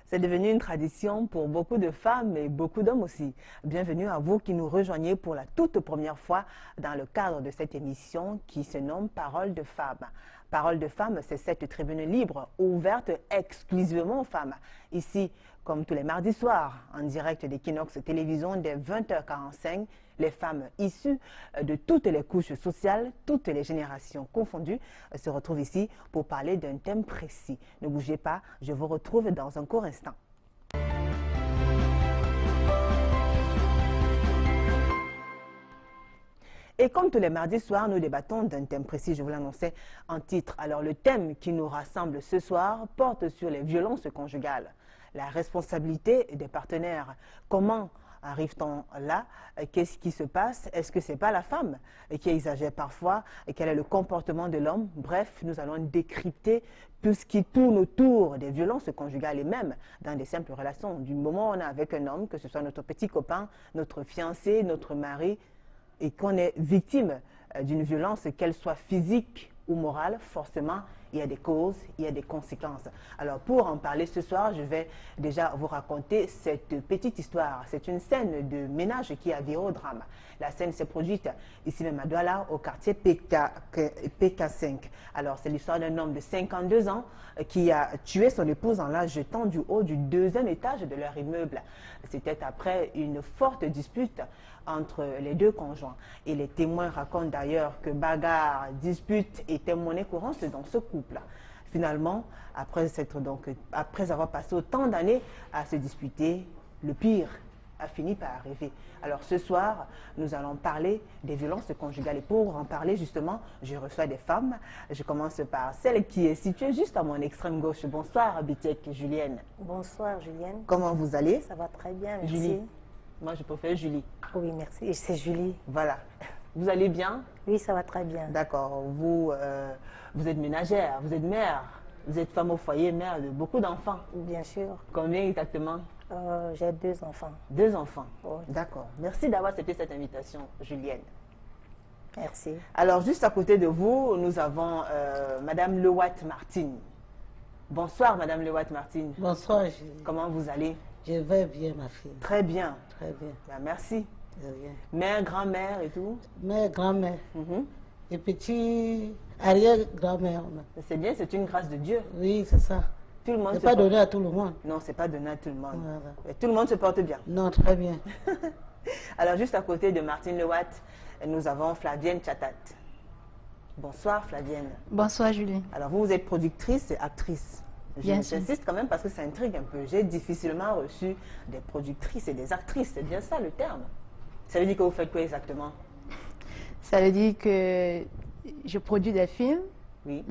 C'est devenu une tradition pour beaucoup de femmes et beaucoup d'hommes aussi. Bienvenue à vous qui nous rejoignez pour la toute première fois dans le cadre de cette émission qui se nomme Parole de femmes. Parole de femmes, c'est cette tribune libre ouverte exclusivement aux femmes. Ici, comme tous les mardis soirs, en direct d'Equinox Télévision dès 20h45, les femmes issues de toutes les couches sociales, toutes les générations confondues, se retrouvent ici pour parler d'un thème précis. Ne bougez pas, je vous retrouve dans un court instant. Et comme tous les mardis soirs, nous débattons d'un thème précis, je vous l'annonçais en titre. Alors le thème qui nous rassemble ce soir porte sur les violences conjugales, la responsabilité des partenaires. Comment arrive-t-on là? Qu'est-ce qui se passe? Est-ce que ce n'est pas la femme qui exagère parfois? Quel est le comportement de l'homme? Bref, nous allons décrypter tout ce qui tourne autour des violences conjugales et même dans des simples relations. Du moment où on est avec un homme, que ce soit notre petit copain, notre fiancé, notre mari, et qu'on est victime d'une violence, qu'elle soit physique ou morale, forcément, il y a des causes, il y a des conséquences. Alors, pour en parler ce soir, je vais déjà vous raconter cette petite histoire. C'est une scène de ménage qui a viré au drame. La scène s'est produite ici même à Douala, au quartier PK5. Alors, c'est l'histoire d'un homme de 52 ans qui a tué son épouse en la jetant du haut du deuxième étage de leur immeuble. C'était après une forte dispute entre les deux conjoints. Et les témoins racontent d'ailleurs que bagarre, dispute étaient monnaie courante dans ce couple. Finalement, après avoir passé autant d'années à se disputer, le pire a fini par arriver. Alors ce soir, nous allons parler des violences conjugales. Et pour en parler justement, je reçois des femmes. Je commence par celle qui est située juste à mon extrême gauche. Bonsoir, Bitek Julienne. Bonsoir, Julienne. Comment vous allez? Ça va très bien, merci. Julie. Moi, je préfère Julie. Oui, merci. Et c'est Julie. Voilà. Vous allez bien? Oui, ça va très bien. D'accord. Vous êtes ménagère, vous êtes mère, vous êtes femme au foyer, mère de beaucoup d'enfants. Bien sûr. Combien exactement? J'ai 2 enfants. 2 enfants. Oui. D'accord. Merci d'avoir accepté cette invitation, Julienne. Merci. Alors, juste à côté de vous, nous avons Madame Lewat-Martine. Bonsoir, Madame Lewat-Martine. Bonsoir, Julie. Comment vous allez? Je vais bien, ma fille. Très bien. Très bien. Ben, merci. De rien. Mère, grand-mère et tout? Mère, grand-mère Mhm. et petit arrière-grand-mère. C'est bien, c'est une grâce de Dieu. Oui, c'est ça. Tout le monde C'est se pas porte- donné à tout le monde. Non, c'est pas donné à tout le monde. Voilà. Et tout le monde se porte bien. Non, très bien. Alors, juste à côté de Martine Lewat, nous avons Flavienne Chatat. Bonsoir, Flavienne. Bonsoir Julie. Alors, vous êtes productrice et actrice. Bien sûr. J'insiste quand même parce que ça intrigue un peu. J'ai difficilement reçu des productrices et des actrices. C'est bien ça le terme. Ça veut dire que vous faites quoi exactement? Ça veut dire que je produis des films Oui.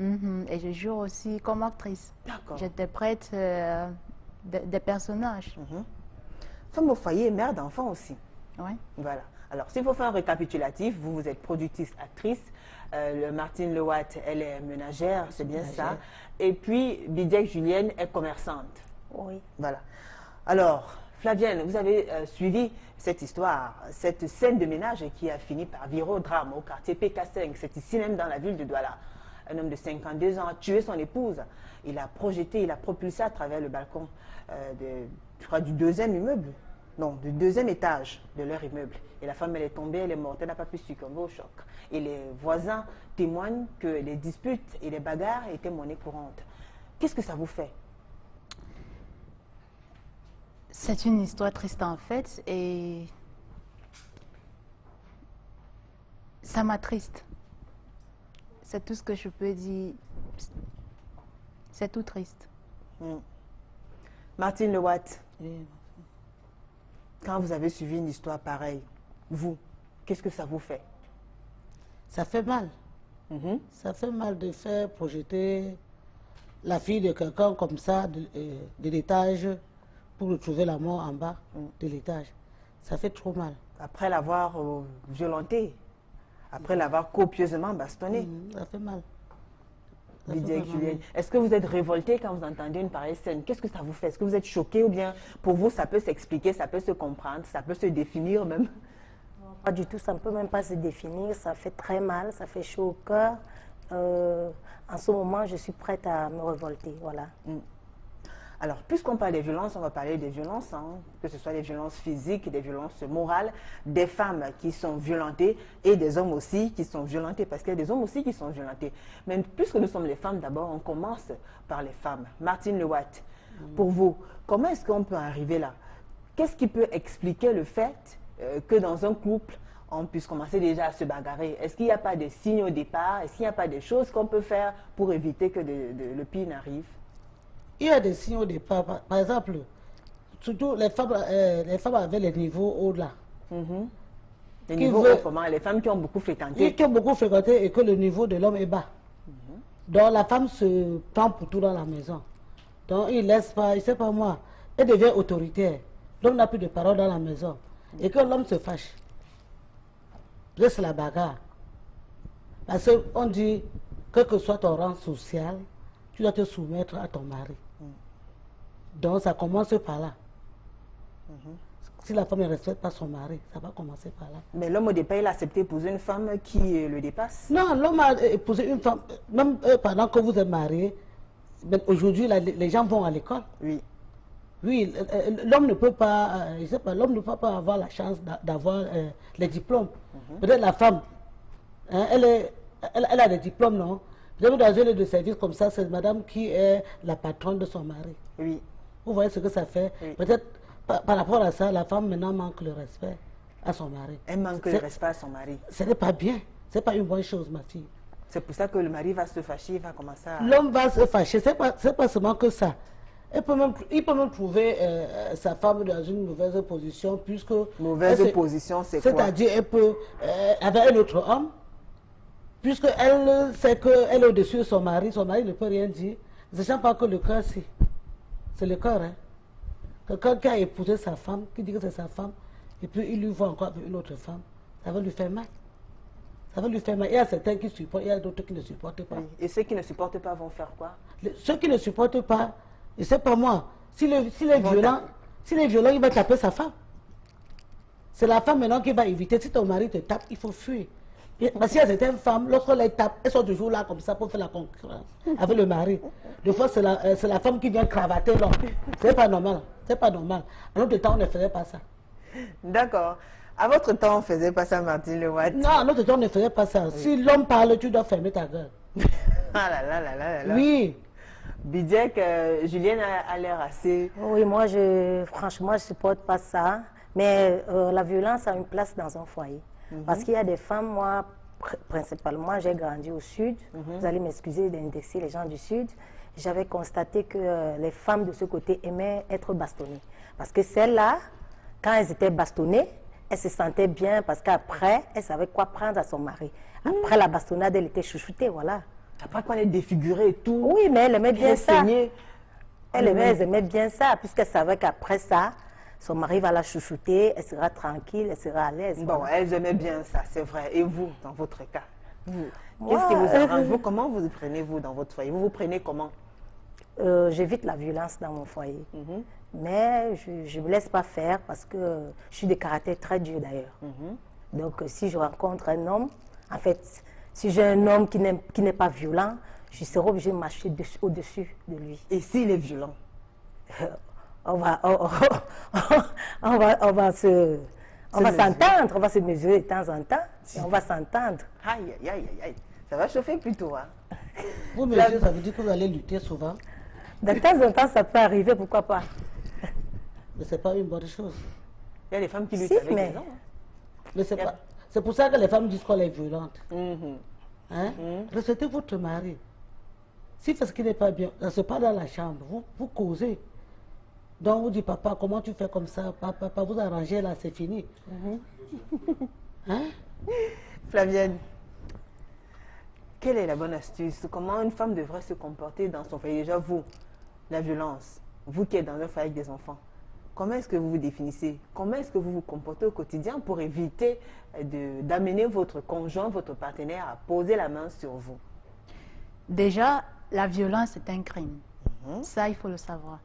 et je joue aussi comme actrice. D'accord. J'interprète des personnages. Mhm. Femme au foyer et mère d'enfants aussi. Ouais. Voilà. Alors, s'il faut faire un récapitulatif, vous êtes productrice, actrice. Martine Lewat, elle est ménagère, c'est bien ça. Ménagère. Et puis, Bidiek Julienne est commerçante. Oui. Voilà. Alors, Flavienne, vous avez suivi cette histoire, cette scène de ménage qui a fini par virer au drame au quartier PK5. C'est ici même dans la ville de Douala. Un homme de 52 ans a tué son épouse. Il a projeté, il a propulsé à travers le balcon je crois, du deuxième immeuble. Non, du deuxième étage de leur immeuble. Et la femme, elle est tombée, elle est morte, elle n'a pas pu succomber au choc. Et les voisins témoignent que les disputes et les bagarres étaient monnaie courante. Qu'est-ce que ça vous fait? C'est une histoire triste en fait et ça m'attriste. C'est tout ce que je peux dire. C'est tout triste. Martine Lewat, Oui. quand vous avez suivi une histoire pareille, vous, qu'est-ce que ça vous fait? Ça fait mal. Mhm. Ça fait mal de faire projeter la fille de quelqu'un comme ça de l'étage pour retrouver la mort en bas de l'étage. Ça fait trop mal. Après l'avoir violenté, après l'avoir copieusement bastonné. Ça fait mal. Ça fait Bidiek vraiment Julienne, mal. est-ce que vous êtes révolté quand vous entendez une pareille scène? Qu'est-ce que ça vous fait? Est-ce que vous êtes choqué ou bien pour vous ça peut s'expliquer, ça peut se comprendre, ça peut se définir même? Pas du tout, ça ne peut même pas se définir. Ça fait très mal, ça fait chaud au cœur. En ce moment, je suis prête à me révolter. Voilà. Alors, puisqu'on parle des violences, on va parler des violences, hein, que ce soit des violences physiques, des violences morales, des femmes qui sont violentées et des hommes aussi qui sont violentés, parce qu'il y a des hommes aussi qui sont violentés. Mais puisque nous sommes les femmes d'abord, on commence par les femmes. Martine Lewatt, pour vous, comment est-ce qu'on peut arriver là? Qu'est-ce qui peut expliquer le fait que dans un couple, on puisse commencer déjà à se bagarrer? Est-ce qu'il n'y a pas de signes au départ? Est-ce qu'il n'y a pas des choses qu'on peut faire pour éviter que le pire n'arrive? Il y a des signes au départ. Par exemple, surtout les femmes avaient les niveaux au-delà. Les niveaux hauts, comment? Les femmes qui ont beaucoup fréquenté. Qui ont beaucoup fréquenté et que le niveau de l'homme est bas. Donc la femme se prend pour tout dans la maison. Donc il laisse pas, il sait pas moi, elle devient autoritaire. L'homme n'a plus de parole dans la maison. Et que l'homme se fâche. C'est la bagarre. Parce qu'on dit, quel que soit ton rang social, tu dois te soumettre à ton mari. Donc ça commence par là. Si la femme ne respecte pas son mari, ça va commencer par là. Mais l'homme au départ, il a accepté d'épouser une femme qui le dépasse? Non, l'homme a épousé une femme, même pendant que vous êtes mariés, aujourd'hui les gens vont à l'école. Oui. Oui, l'homme ne peut pas, je sais pas, l'homme ne peut pas avoir la chance d'avoir les diplômes. Peut-être la femme, hein, elle a des diplômes, non? Peut-être dans un lieu de service comme ça, c'est madame qui est la patronne de son mari. Oui. Vous voyez ce que ça fait? Oui. Peut-être par rapport à ça, la femme maintenant manque le respect à son mari. Elle manque le respect à son mari. Ce n'est pas bien, ce n'est pas une bonne chose, ma fille. C'est pour ça que le mari va se fâcher, il va commencer à... L'homme va se fâcher, ce n'est pas seulement que ça. Il peut même trouver sa femme dans une mauvaise position, puisque... Mauvaise position, c'est quoi? C'est-à-dire, elle peut, avec un autre homme, puisqu'elle sait qu'elle est au-dessus de son mari ne peut rien dire. Ne sachant pas que le cœur, c'est le cœur. Hein. Quelqu'un qui a épousé sa femme, qui dit que c'est sa femme, et puis il lui voit encore avec une autre femme, ça va lui faire mal. Ça va lui faire mal. Il y a certains qui supportent, il y a d'autres qui ne supportent pas. Oui. Et ceux qui ne supportent pas vont faire quoi? Ceux qui ne supportent pas, je ne sais pas moi, s'il est violent, il va taper sa femme. C'est la femme maintenant qui va éviter. Si ton mari te tape, il faut fuir. Parce qu'il y a certaines femmes, lorsqu'on les tape, elles sont toujours là comme ça pour faire la concurrence avec le mari. Des fois, c'est la femme qui vient cravater l'homme. C'est pas normal. C'est pas normal. À notre temps, on ne faisait pas ça. D'accord. À votre temps, on ne faisait pas ça, Martine Lewatt? Non, à notre temps, on ne faisait pas ça. Oui. Si l'homme parle, tu dois fermer ta gueule. Ah là là là là là. Oui. Bidiek, Julienne a l'air assez... Oui, moi, franchement, je ne supporte pas ça. Mais la violence a une place dans un foyer. Parce qu'il y a des femmes, moi, principalement, j'ai grandi au sud. Vous allez m'excuser d'indexer les gens du sud. J'avais constaté que les femmes de ce côté aimaient être bastonnées. Parce que celles-là, quand elles étaient bastonnées, elles se sentaient bien parce qu'après, elles savaient quoi prendre à son mari. Après la bastonnade, elle était chouchoutée, voilà. Après quoi, elle est défigurée et tout. Oui, mais elle aimait bien ça. Elles aimaient bien ça, puisqu'elles savaient qu'après ça, son mari va la chouchouter, elle sera tranquille, elle sera à l'aise. Bon, voilà. elles aimaient bien ça, c'est vrai. Et vous, dans votre cas, qu'est-ce qui vous arrange? Vous, comment vous prenez-vous dans votre foyer? Vous vous prenez comment? J'évite la violence dans mon foyer. Mais je ne me laisse pas faire parce que je suis de caractère très dur d'ailleurs. Donc si je rencontre un homme, en fait, si j'ai un homme qui n'est pas violent, je serai obligée de marcher au-dessus de lui. Et s'il est violent? On va s'entendre, on va se mesurer de temps en temps, et on va s'entendre. Aïe, aïe, aïe, aïe. Ça va chauffer plutôt, hein? Vous mesurez, ça veut dire que vous allez lutter souvent? De temps en temps, ça peut arriver, pourquoi pas? Mais ce n'est pas une bonne chose. Il y a des femmes qui luttent avec les hommes. Mais c'est pour ça que les femmes disent qu'elle est violente. Hein? Respectez votre mari. S'il fait ce qui n'est pas bien, ça se passe dans la chambre, vous causez. Donc vous dites, papa, comment tu fais comme ça? Papa, vous arrangez là, c'est fini. Hein? Flavienne, quelle est la bonne astuce? Comment une femme devrait se comporter dans son foyer? Déjà, vous, la violence, vous qui êtes dans un foyer avec des enfants, comment est-ce que vous vous définissez? Comment est-ce que vous vous comportez au quotidien pour éviter d'amener votre conjoint, votre partenaire à poser la main sur vous? Déjà, la violence est un crime. Ça, il faut le savoir.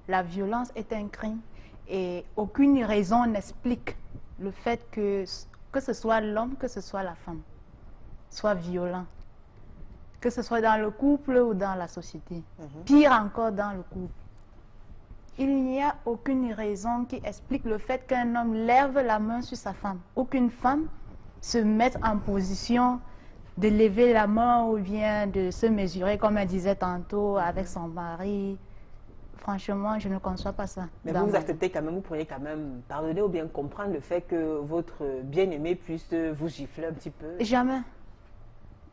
La violence est un crime et aucune raison n'explique le fait que ce soit l'homme, que ce soit la femme, soit violent. Que ce soit dans le couple ou dans la société. Pire encore dans le couple. il n'y a aucune raison qui explique le fait qu'un homme lève la main sur sa femme. Aucune femme se mette en position de lever la main ou bien de se mesurer, comme elle disait tantôt, avec son mari. Franchement, je ne conçois pas ça. Mais vous acceptez quand même, vous pourriez quand même pardonner ou bien comprendre le fait que votre bien-aimé puisse vous gifler un petit peu? Jamais.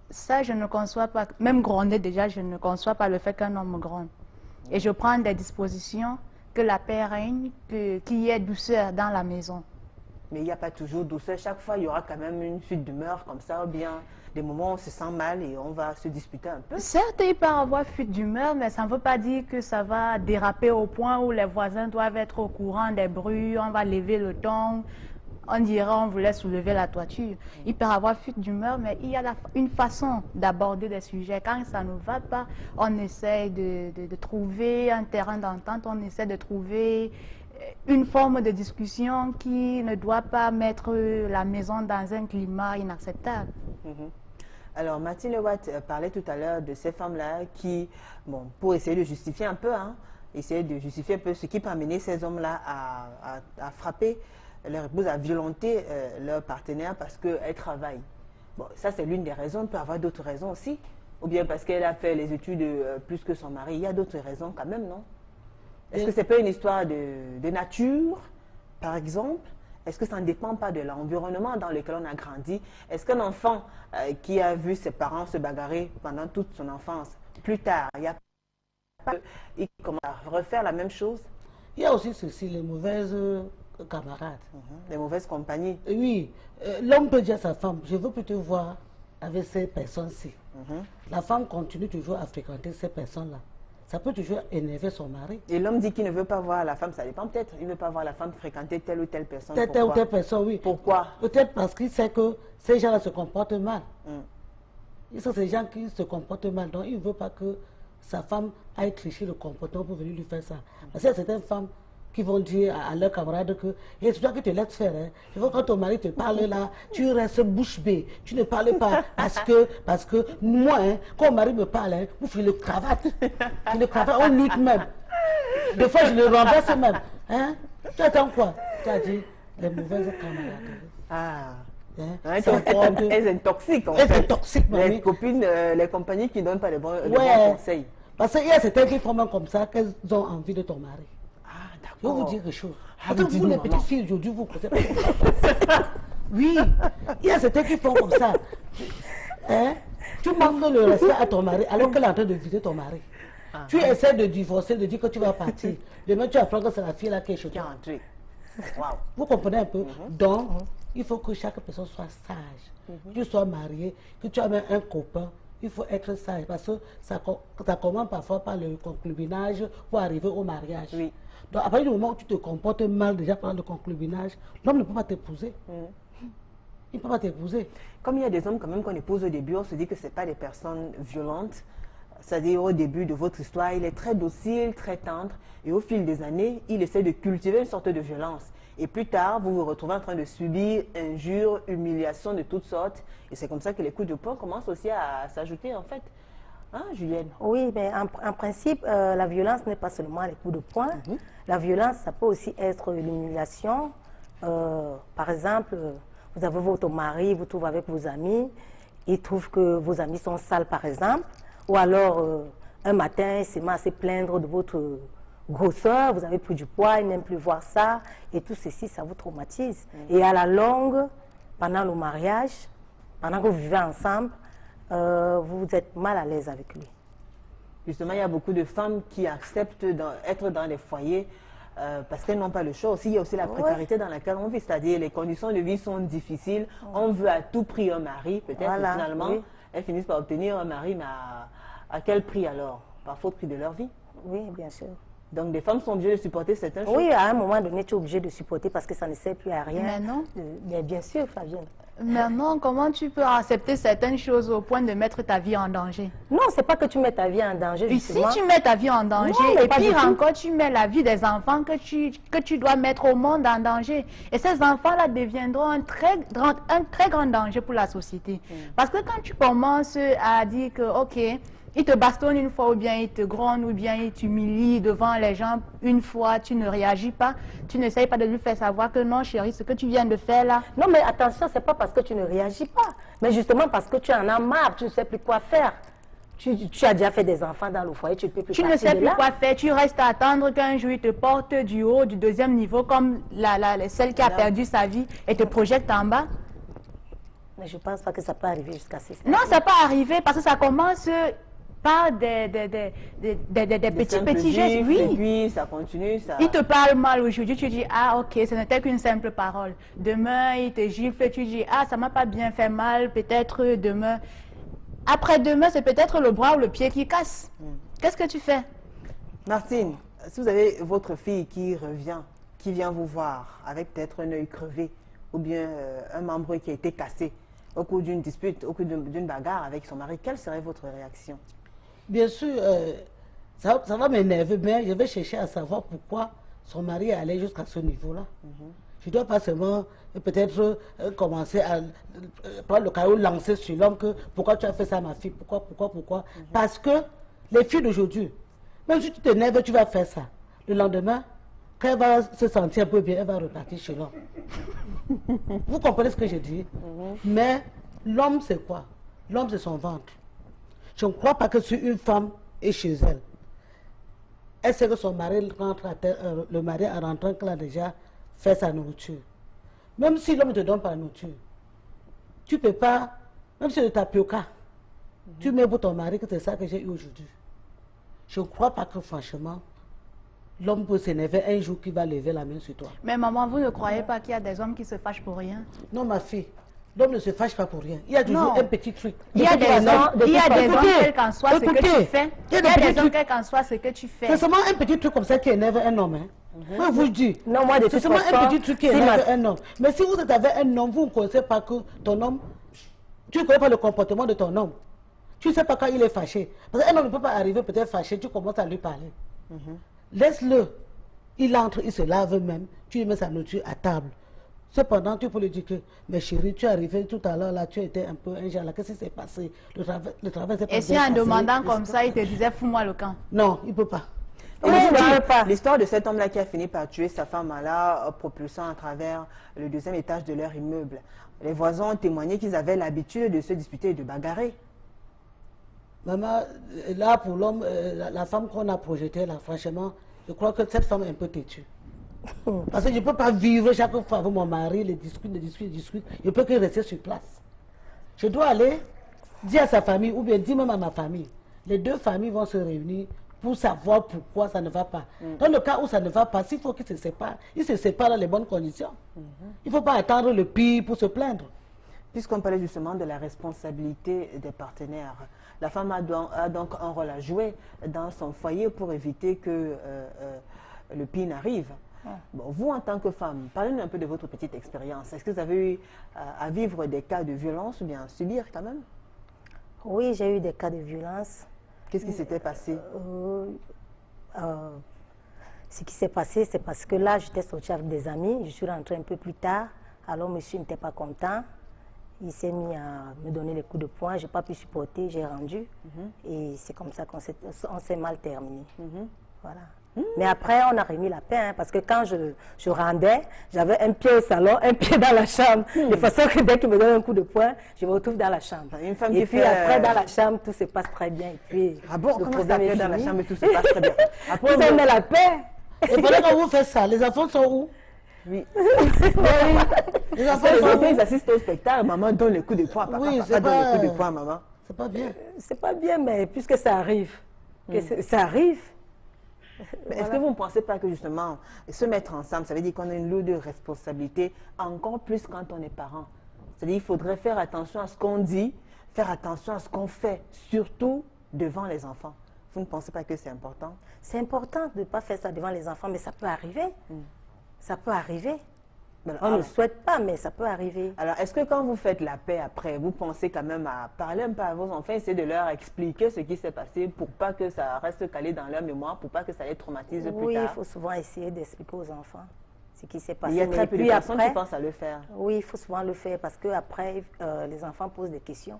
Ça, je ne conçois pas. Même gronder déjà, je ne conçois pas le fait qu'un homme me gronde. Et je prends des dispositions, que la paix règne, qu'il y ait douceur dans la maison. Mais il n'y a pas toujours douceur. Chaque fois, il y aura quand même une fuite d'humeur comme ça, ou bien des moments où on se sent mal et on va se disputer un peu. Certes, il peut y avoir fuite d'humeur, mais ça ne veut pas dire que ça va déraper au point où les voisins doivent être au courant des bruits, on va lever le ton, on dirait on voulait soulever la toiture. Il peut y avoir fuite d'humeur, mais il y a une façon d'aborder des sujets. Quand ça ne va pas, on essaie de trouver un terrain d'entente, on essaie de trouver une forme de discussion qui ne doit pas mettre la maison dans un climat inacceptable. Alors, Martine Lewatt parlait tout à l'heure de ces femmes-là qui, bon, pour essayer de justifier un peu, essayer de justifier un peu ce qui peut amener ces hommes-là à frapper leur épouse, à violenter leur partenaire parce qu'elle travaille. Bon, ça c'est l'une des raisons, il peut y avoir d'autres raisons aussi. Ou bien parce qu'elle a fait les études plus que son mari, il y a d'autres raisons quand même, non? Est-ce que c'est pas une histoire de nature, par exemple? Est-ce que ça ne dépend pas de l'environnement dans lequel on a grandi? Est-ce qu'un enfant qui a vu ses parents se bagarrer pendant toute son enfance, plus tard, il commence à refaire la même chose? Il y a aussi ceci, les mauvaises camarades. Les mauvaises compagnies. Oui, l'homme peut dire à sa femme, je veux plus te voir avec ces personnes-ci. La femme continue toujours à fréquenter ces personnes-là. Ça peut toujours énerver son mari. Et l'homme dit qu'il ne veut pas voir la femme, ça dépend peut-être. Il ne veut pas voir la femme fréquenter telle ou telle personne. Telle ou telle personne, oui. Pourquoi? Peut-être parce qu'il sait que ces gens-là se comportent mal. Il sait que ces gens qui se comportent mal, donc il ne veut pas que sa femme aille tricher le comportement pour venir lui faire ça. Parce qu'il y a certaines femmes qui vont dire à leurs camarades que c'est toi qui te laisses faire. Je veux que quand ton mari te parle là, tu restes bouche bée. Tu ne parles pas parce que moi, quand mon mari me parle, vous faites le cravate. Le cravate, on lutte même. Des fois, je le renverse même. Tu attends quoi? Tu as dit les mauvaises camarades. Elles sont toxiques en fait. Elles sont toxiques, les copines, les compagnies qui ne donnent pas les bons conseils. Parce qu'il y a certaines qui font même comme ça qu'elles ont envie de ton mari. Je vais vous dire quelque chose. Vous, les petites filles, aujourd'hui, vous ne connaissez pas. Oui, il y a certains qui font comme ça. Tu manques le respect à ton mari alors qu'elle est en train de visiter ton mari. Tu essaies de divorcer, de dire que tu vas partir. Demain, tu apprends que c'est la fille là qui est chez toi. Vous comprenez un peu? Donc, il faut que chaque personne soit sage. Que tu sois marié, que tu as même un copain. Il faut être sage parce que ça commence parfois par le concubinage pour arriver au mariage. Oui. Donc, à partir du moment où tu te comportes mal déjà pendant le concubinage, l'homme ne peut pas t'épouser. Il ne peut pas t'épouser. Comme il y a des hommes quand même qu'on épouse au début, on se dit que ce n'est pas des personnes violentes. C'est-à-dire au début de votre histoire, il est très docile, très tendre. Et au fil des années, il essaie de cultiver une sorte de violence. Et plus tard, vous vous retrouvez en train de subir injures, humiliations de toutes sortes. Et c'est comme ça que les coups de poing commencent aussi à s'ajouter en fait. Hein, Julienne? Oui, mais en principe, la violence n'est pas seulement les coups de poing. La violence, ça peut aussi être l'humiliation. Par exemple, vous avez votre mari, vous trouvez avec vos amis, il trouve que vos amis sont sales, par exemple. Ou alors, un matin, il se met à se plaindre de votre grosseur, vous avez pris du poids, il n'aime plus voir ça. Et tout ceci, ça vous traumatise. Et à la longue, pendant le mariage, pendant que vous vivez ensemble, vous êtes mal à l'aise avec lui. Justement, il y a beaucoup de femmes qui acceptent d'être dans les foyers parce qu'elles n'ont pas le choix. Aussi, il y a aussi la précarité dans laquelle on vit, c'est-à-dire les conditions de vie sont difficiles. On veut à tout prix un mari, peut-être finalement, elles finissent par obtenir un mari, mais à quel prix alors? Parfois au prix de leur vie. Oui, bien sûr. Donc des femmes sont obligées de supporter certaines choses. Oui, à un moment donné, tu es obligé de supporter parce que ça ne sert plus à rien. Mais non. Mais bien sûr, Fabienne. Mais non, comment tu peux accepter certaines choses au point de mettre ta vie en danger? Non, c'est pas que tu mets ta vie en danger, justement. Et si tu mets ta vie en danger, non, et pire encore, tu mets la vie des enfants que tu dois mettre au monde en danger. Et ces enfants-là deviendront un très grand danger pour la société. Parce que quand tu commences à dire que, ok, Il te bastonne une fois, ou bien il te gronde, ou bien il t'humilie devant les gens une fois, tu ne réagis pas, tu n'essayes pas de lui faire savoir que non, chérie, ce que tu viens de faire là. Non, mais attention, c'est pas parce que tu ne réagis pas, mais justement parce que tu en as marre, tu ne sais plus quoi faire. Tu as déjà fait des enfants dans le foyer, tu ne peux plus Tu ne partir sais de plus là. quoi faire, tu restes à attendre qu'un jour il te porte du haut, du deuxième niveau, comme celle qui a perdu sa vie et te projette en bas. Mais je ne pense pas que ça peut arriver jusqu'à ce stade. Non, ça peut arriver parce que ça commence par des petits gestes. Et Oui. puis ça continue, ça... Il te parle mal aujourd'hui, tu dis, ah ok, ce n'était qu'une simple parole. Demain, il te gifle, tu dis, ah ça m'a pas bien fait mal, peut-être demain. Après-demain, c'est peut-être le bras ou le pied qui casse. Qu'est-ce que tu fais? Martine, si vous avez votre fille qui revient, qui vient vous voir avec peut-être un œil crevé ou bien un membre qui a été cassé au cours d'une dispute, au cours d'une bagarre avec son mari, quelle serait votre réaction? Bien sûr, ça va m'énerver, mais je vais chercher à savoir pourquoi son mari est allé jusqu'à ce niveau-là. Je ne dois pas seulement peut-être commencer à prendre le caillou, lancer sur l'homme que pourquoi tu as fait ça à ma fille, pourquoi. Parce que les filles d'aujourd'hui, même si tu t'énerves, tu vas faire ça. Le lendemain, quand elle va se sentir un peu bien, elle va repartir chez l'homme. Vous comprenez ce que je dis? Mais l'homme, c'est quoi? L'homme, c'est son ventre. Je ne crois pas que si une femme est chez elle, elle sait que son mari rentre à terre, le mari en rentrant qu'elle a déjà fait sa nourriture. Même si l'homme ne te donne pas la nourriture, tu ne peux pas, même si c'est le tapioca, tu mets pour ton mari que c'est ça que j'ai eu aujourd'hui. Je ne crois pas que franchement, l'homme peut s'énerver un jour qui va lever la main sur toi. Mais maman, vous ne croyez pas qu'il y a des hommes qui se fâchent pour rien? Non, ma fille, l'homme ne se fâche pas pour rien. Il y a toujours Non. un petit truc. Il y a des hommes, quel qu'en soit ce que tu fais. Il y a des des hommes, trucs. quel qu'en soit ce que tu fais. C'est seulement un petit truc comme ça qui énerve un homme. Hein. Moi, je vous le dis. Non, moi, de C'est toute seulement façon, un petit truc qui si énerve ma- un homme. Mais si vous êtes avec un homme, vous ne connaissez pas que ton homme, tu ne connais pas le comportement de ton homme. Tu ne sais pas quand il est fâché. Parce qu'un homme ne peut pas arriver peut-être fâché, tu commences à lui parler. Laisse-le. Il entre, il se lave même, tu lui mets sa nourriture à table. Cependant, tu peux lui dire que, mais chérie, tu es arrivé tout à l'heure, là, tu étais un peu un genre, là, qu'est-ce qui s'est passé? Le travail s'est pas Et si bien en passé. demandant comme ça, il te disait, fous-moi le camp. Non, il ne peut pas. L'histoire de cet homme-là qui a fini par tuer sa femme là, propulsant à travers le deuxième étage de leur immeuble. Les voisins ont témoigné qu'ils avaient l'habitude de se disputer et de bagarrer. Maman, là, pour l'homme, la femme qu'on a projetée, là, franchement, je crois que cette femme est un peu têtue. Parce que je ne peux pas vivre chaque fois avec mon mari, les discutes. Je peux que rester sur place. Je dois aller dire à sa famille, ou bien dire même à ma famille. Les deux familles vont se réunir pour savoir pourquoi ça ne va pas. Dans le cas où ça ne va pas, s'il faut qu'ils se séparent, ils se séparent dans les bonnes conditions. Il ne faut pas attendre le pire pour se plaindre. Puisqu'on parlait justement de la responsabilité des partenaires, la femme a donc un rôle à jouer dans son foyer pour éviter que le pire n'arrive. Bon, vous, en tant que femme, parlez-nous un peu de votre petite expérience. Est-ce que vous avez eu à vivre des cas de violence ou bien à subir quand même? Oui, j'ai eu des cas de violence. Qu'est-ce qui s'était passé? Ce qui s'est passé, c'est parce que là, j'étais sortie avec des amis. Je suis rentrée un peu plus tard. Alors, monsieur n'était pas content. Il s'est mis à me donner les coups de poing. Je n'ai pas pu supporter, j'ai rendu. Et c'est comme ça qu'on s'est mal terminé. Voilà. Mais après, on a remis la paix, hein, parce que quand je rendais, j'avais un pied au salon, un pied dans la chambre. De façon que dès qu'il me donne un coup de poing, je me retrouve dans la chambre. Une femme et qui puis fait, après, dans la chambre, tout se passe très bien. Et puis, Ah bon, le comment ça problème fait est dans la fini. chambre et tout se passe très bien? Après, Vous aimez la paix? Et pendant que vous faites ça, les enfants sont où? oui. Les enfants Les sont enfants, où? ils assistent au spectacle, maman donne les coups de poing, papa, Oui, papa c'est donne les pas- coups de poing, maman. C'est pas bien. C'est pas bien, mais puisque ça arrive, ça arrive. Mais est-ce que vous ne pensez pas que justement, se mettre ensemble, ça veut dire qu'on a une lourde responsabilité, encore plus quand on est parent? C'est-à-dire qu'il faudrait faire attention à ce qu'on dit, faire attention à ce qu'on fait, surtout devant les enfants. Vous ne pensez pas que c'est important? C'est important de ne pas faire ça devant les enfants, mais ça peut arriver. Ça peut arriver. On ne souhaite pas, mais ça peut arriver. Alors, est-ce que quand vous faites la paix après, vous pensez quand même à parler un peu à vos enfants, essayer de leur expliquer ce qui s'est passé pour pas que ça reste calé dans leur mémoire, pour pas que ça les traumatise plus Oui, il tard? faut souvent essayer d'expliquer aux enfants ce qui s'est passé. Il y a très Mais peu de puis personnes après, qui pensent à le faire. oui, il faut souvent le faire parce qu'après, les enfants posent des questions.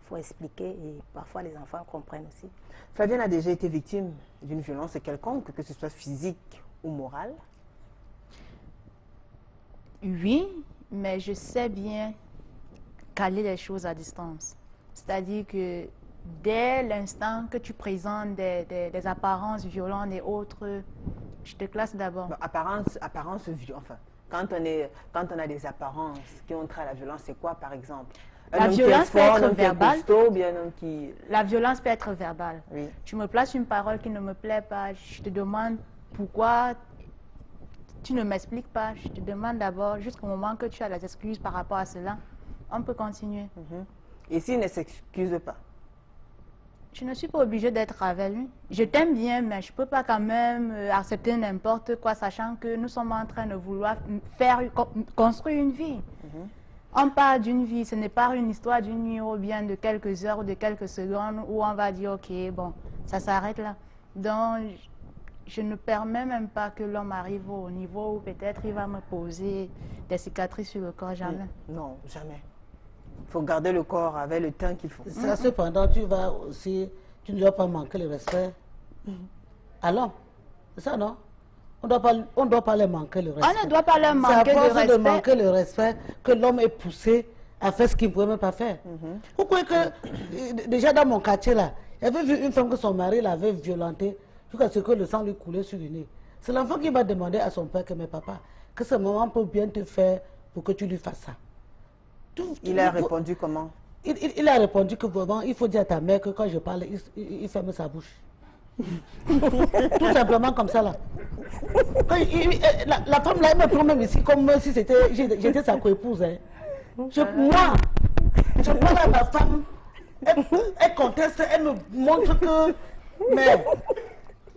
faut expliquer et parfois les enfants comprennent aussi. Flavienne a déjà été victime d'une violence quelconque, que ce soit physique ou morale? Oui, mais je sais bien caler les choses à distance. C'est-à-dire que dès l'instant que tu présentes des apparences violentes et autres, je te classe d'abord. Apparence enfin, quand on a des apparences qui ont trait à la violence, c'est quoi par exemple? La violence peut être verbale. La violence peut être verbale. Oui. Tu me places une parole qui ne me plaît pas, je te demande pourquoi tu ne m'expliques pas. Je te demande d'abord, jusqu'au moment que tu as les excuses par rapport à cela, on peut continuer. Et s'il ne s'excuse pas? Je ne suis pas obligée d'être avec lui. Je t'aime bien, mais je ne peux pas quand même accepter n'importe quoi, sachant que nous sommes en train de vouloir construire une vie. On parle d'une vie, ce n'est pas une histoire d'une nuit ou bien de quelques heures ou de quelques secondes où on va dire, ok, bon, ça s'arrête là. Donc, je ne permets même pas que l'homme arrive au niveau où peut-être il va me poser des cicatrices sur le corps, jamais. Non, jamais. Il faut garder le corps avec le temps qu'il faut. Ça, cependant, tu ne dois pas manquer le respect à l'homme. C'est ça, non? On ne doit pas leur manquer le respect. On ne doit pas leur manquer le respect. C'est à force de manquer le respect que l'homme est poussé à faire ce qu'il ne pouvait même pas faire. Vous croyez que, déjà dans mon quartier, là, il y avait vu une femme que son mari l'avait violentée jusqu'à ce que le sang lui coulait sur le nez. C'est l'enfant qui va demander à son père que, mais papa, que ce maman peut bien te faire pour que tu lui fasses ça. Il a répondu comment? Il a répondu que vraiment, il faut dire à ta mère que quand je parle, il ferme sa bouche. Tout simplement comme ça là. La femme là, elle me prend même ici comme si j'étais sa coépouse. Hein. Moi, je parle à ma femme, elle conteste, elle me montre que... Mais,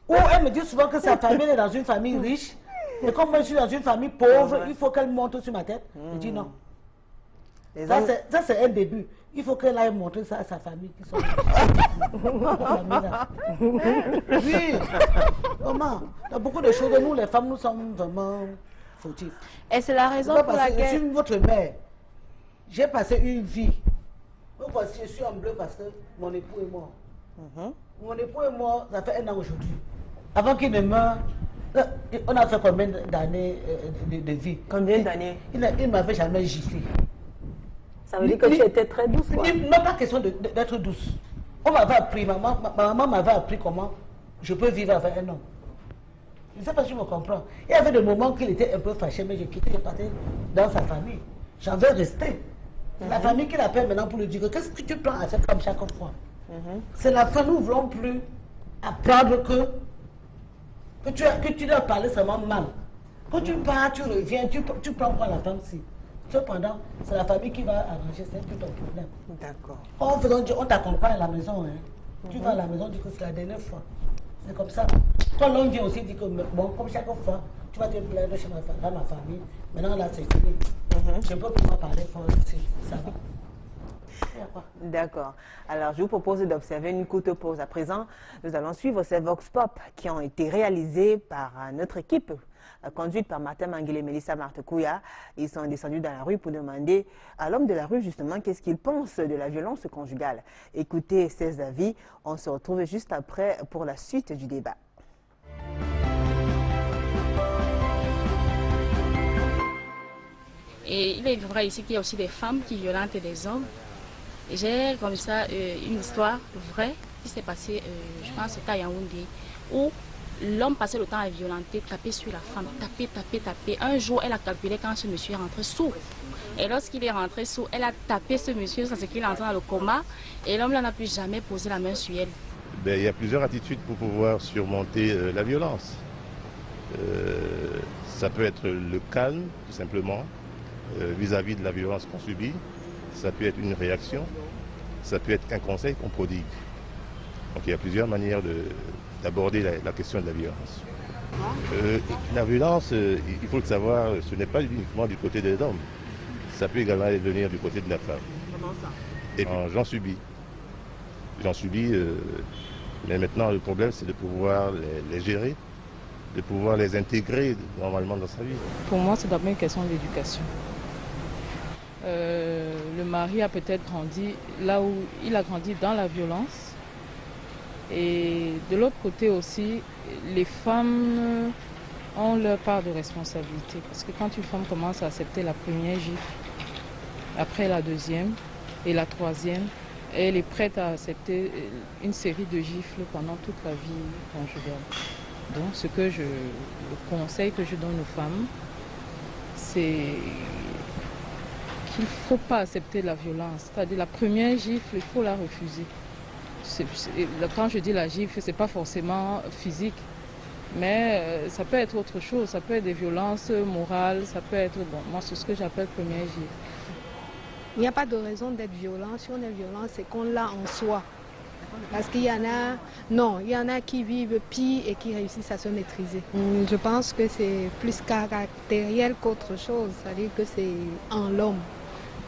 ou elle me dit souvent que sa famille est dans une famille riche, et comme moi je suis dans une famille pauvre, il faut qu'elle monte sur ma tête. Je dis non. Ça c'est un début. Il faut qu'elle aille montrer ça à sa famille qui sont oui. Comment? Il y a beaucoup de choses. Nous, les femmes, nous sommes vraiment fautifs. Et c'est la raison pour laquelle... Je suis votre mère. J'ai passé une vie. Me voici, je suis en bleu parce que mon époux est mort. Mon époux est mort, ça fait 1 an aujourd'hui. Avant qu'il ne meure, on a fait combien d'années de vie? Combien d'années? Il ne m'avait jamais giflé. Ça veut dire que tu étais très douce, quoi. Il n'est pas question d'être douce. On m'avait appris, ma maman m'avait appris comment je peux vivre avec un homme. Je ne sais pas si tu me comprends. Il y avait des moments qu'il était un peu fâché, mais j'ai quitté, je partais dans sa famille. J'en veux rester. La famille qui l'appelle maintenant pour lui dire qu'est-ce que tu prends à cette femme chaque fois. C'est la fin, nous ne voulons plus apprendre que tu dois parler seulement mal. Quand tu pars, tu reviens, tu prends quoi la femme-ci. Cependant, c'est la famille qui va arranger, c'est tout ton problème. D'accord. On t'accompagne à la maison. Hein. Tu vas à la maison, tu dis que c'est la dernière fois. C'est comme ça. Quand l'homme vient aussi, dit que bon, comme chaque fois, tu vas te plaindre dans ma famille. Maintenant, là, c'est fini. Je peux pas parler fort ici. Ça va. D'accord. Alors, je vous propose d'observer une courte pause. À présent, nous allons suivre ces Vox Pop qui ont été réalisés par notre équipe, conduite par Martin Manguel et Mélissa Martekouya. Ils sont descendus dans la rue pour demander à l'homme de la rue, justement, qu'est-ce qu'il pense de la violence conjugale. Écoutez ses avis. On se retrouve juste après pour la suite du débat. Et il est vrai ici qu'il y a aussi des femmes qui violentent des hommes. J'ai comme ça une histoire vraie qui s'est passée, je pense, c'était à Yaoundé, où l'homme passait le temps à violenter, taper sur la femme, taper. Un jour, elle a calculé quand ce monsieur est rentré sourd. Et lorsqu'il est rentré sourd, elle a tapé ce monsieur jusqu'à ce qu'il est entré dans le coma. Et l'homme n'a plus jamais posé la main sur elle. Il y a plusieurs attitudes pour pouvoir surmonter la violence. Ça peut être le calme, tout simplement, vis-à-vis de la violence qu'on subit. Ça peut être une réaction, ça peut être un conseil qu'on prodigue. Donc il y a plusieurs manières d'aborder la question de la violence. La violence, il faut le savoir, ce n'est pas uniquement du côté des hommes. Ça peut également venir du côté de la femme. Comment ça? Et j'en subis. Mais maintenant le problème c'est de pouvoir les gérer, de pouvoir les intégrer normalement dans sa vie. Pour moi, c'est d'abord une question d'éducation. le mari a peut-être grandi là où il a grandi dans la violence. Et de l'autre côté aussi, les femmes ont leur part de responsabilité. Parce que quand une femme commence à accepter la première gifle, après la deuxième et la troisième, elle est prête à accepter une série de gifles pendant toute la vie conjugale. Donc le conseil que je donne aux femmes, c'est qu'il ne faut pas accepter la violence. C'est-à-dire la première gifle, il faut la refuser. Quand je dis la gifle, ce n'est pas forcément physique, mais ça peut être autre chose. Ça peut être des violences morales, ça peut être, bon, moi c'est ce que j'appelle première gifle. Il n'y a pas de raison d'être violent. Si on est violent, c'est qu'on l'a en soi. Parce qu'il y en a, non, il y en a qui vivent pire et qui réussissent à se maîtriser. Je pense que c'est plus caractériel qu'autre chose, c'est-à-dire que c'est en l'homme.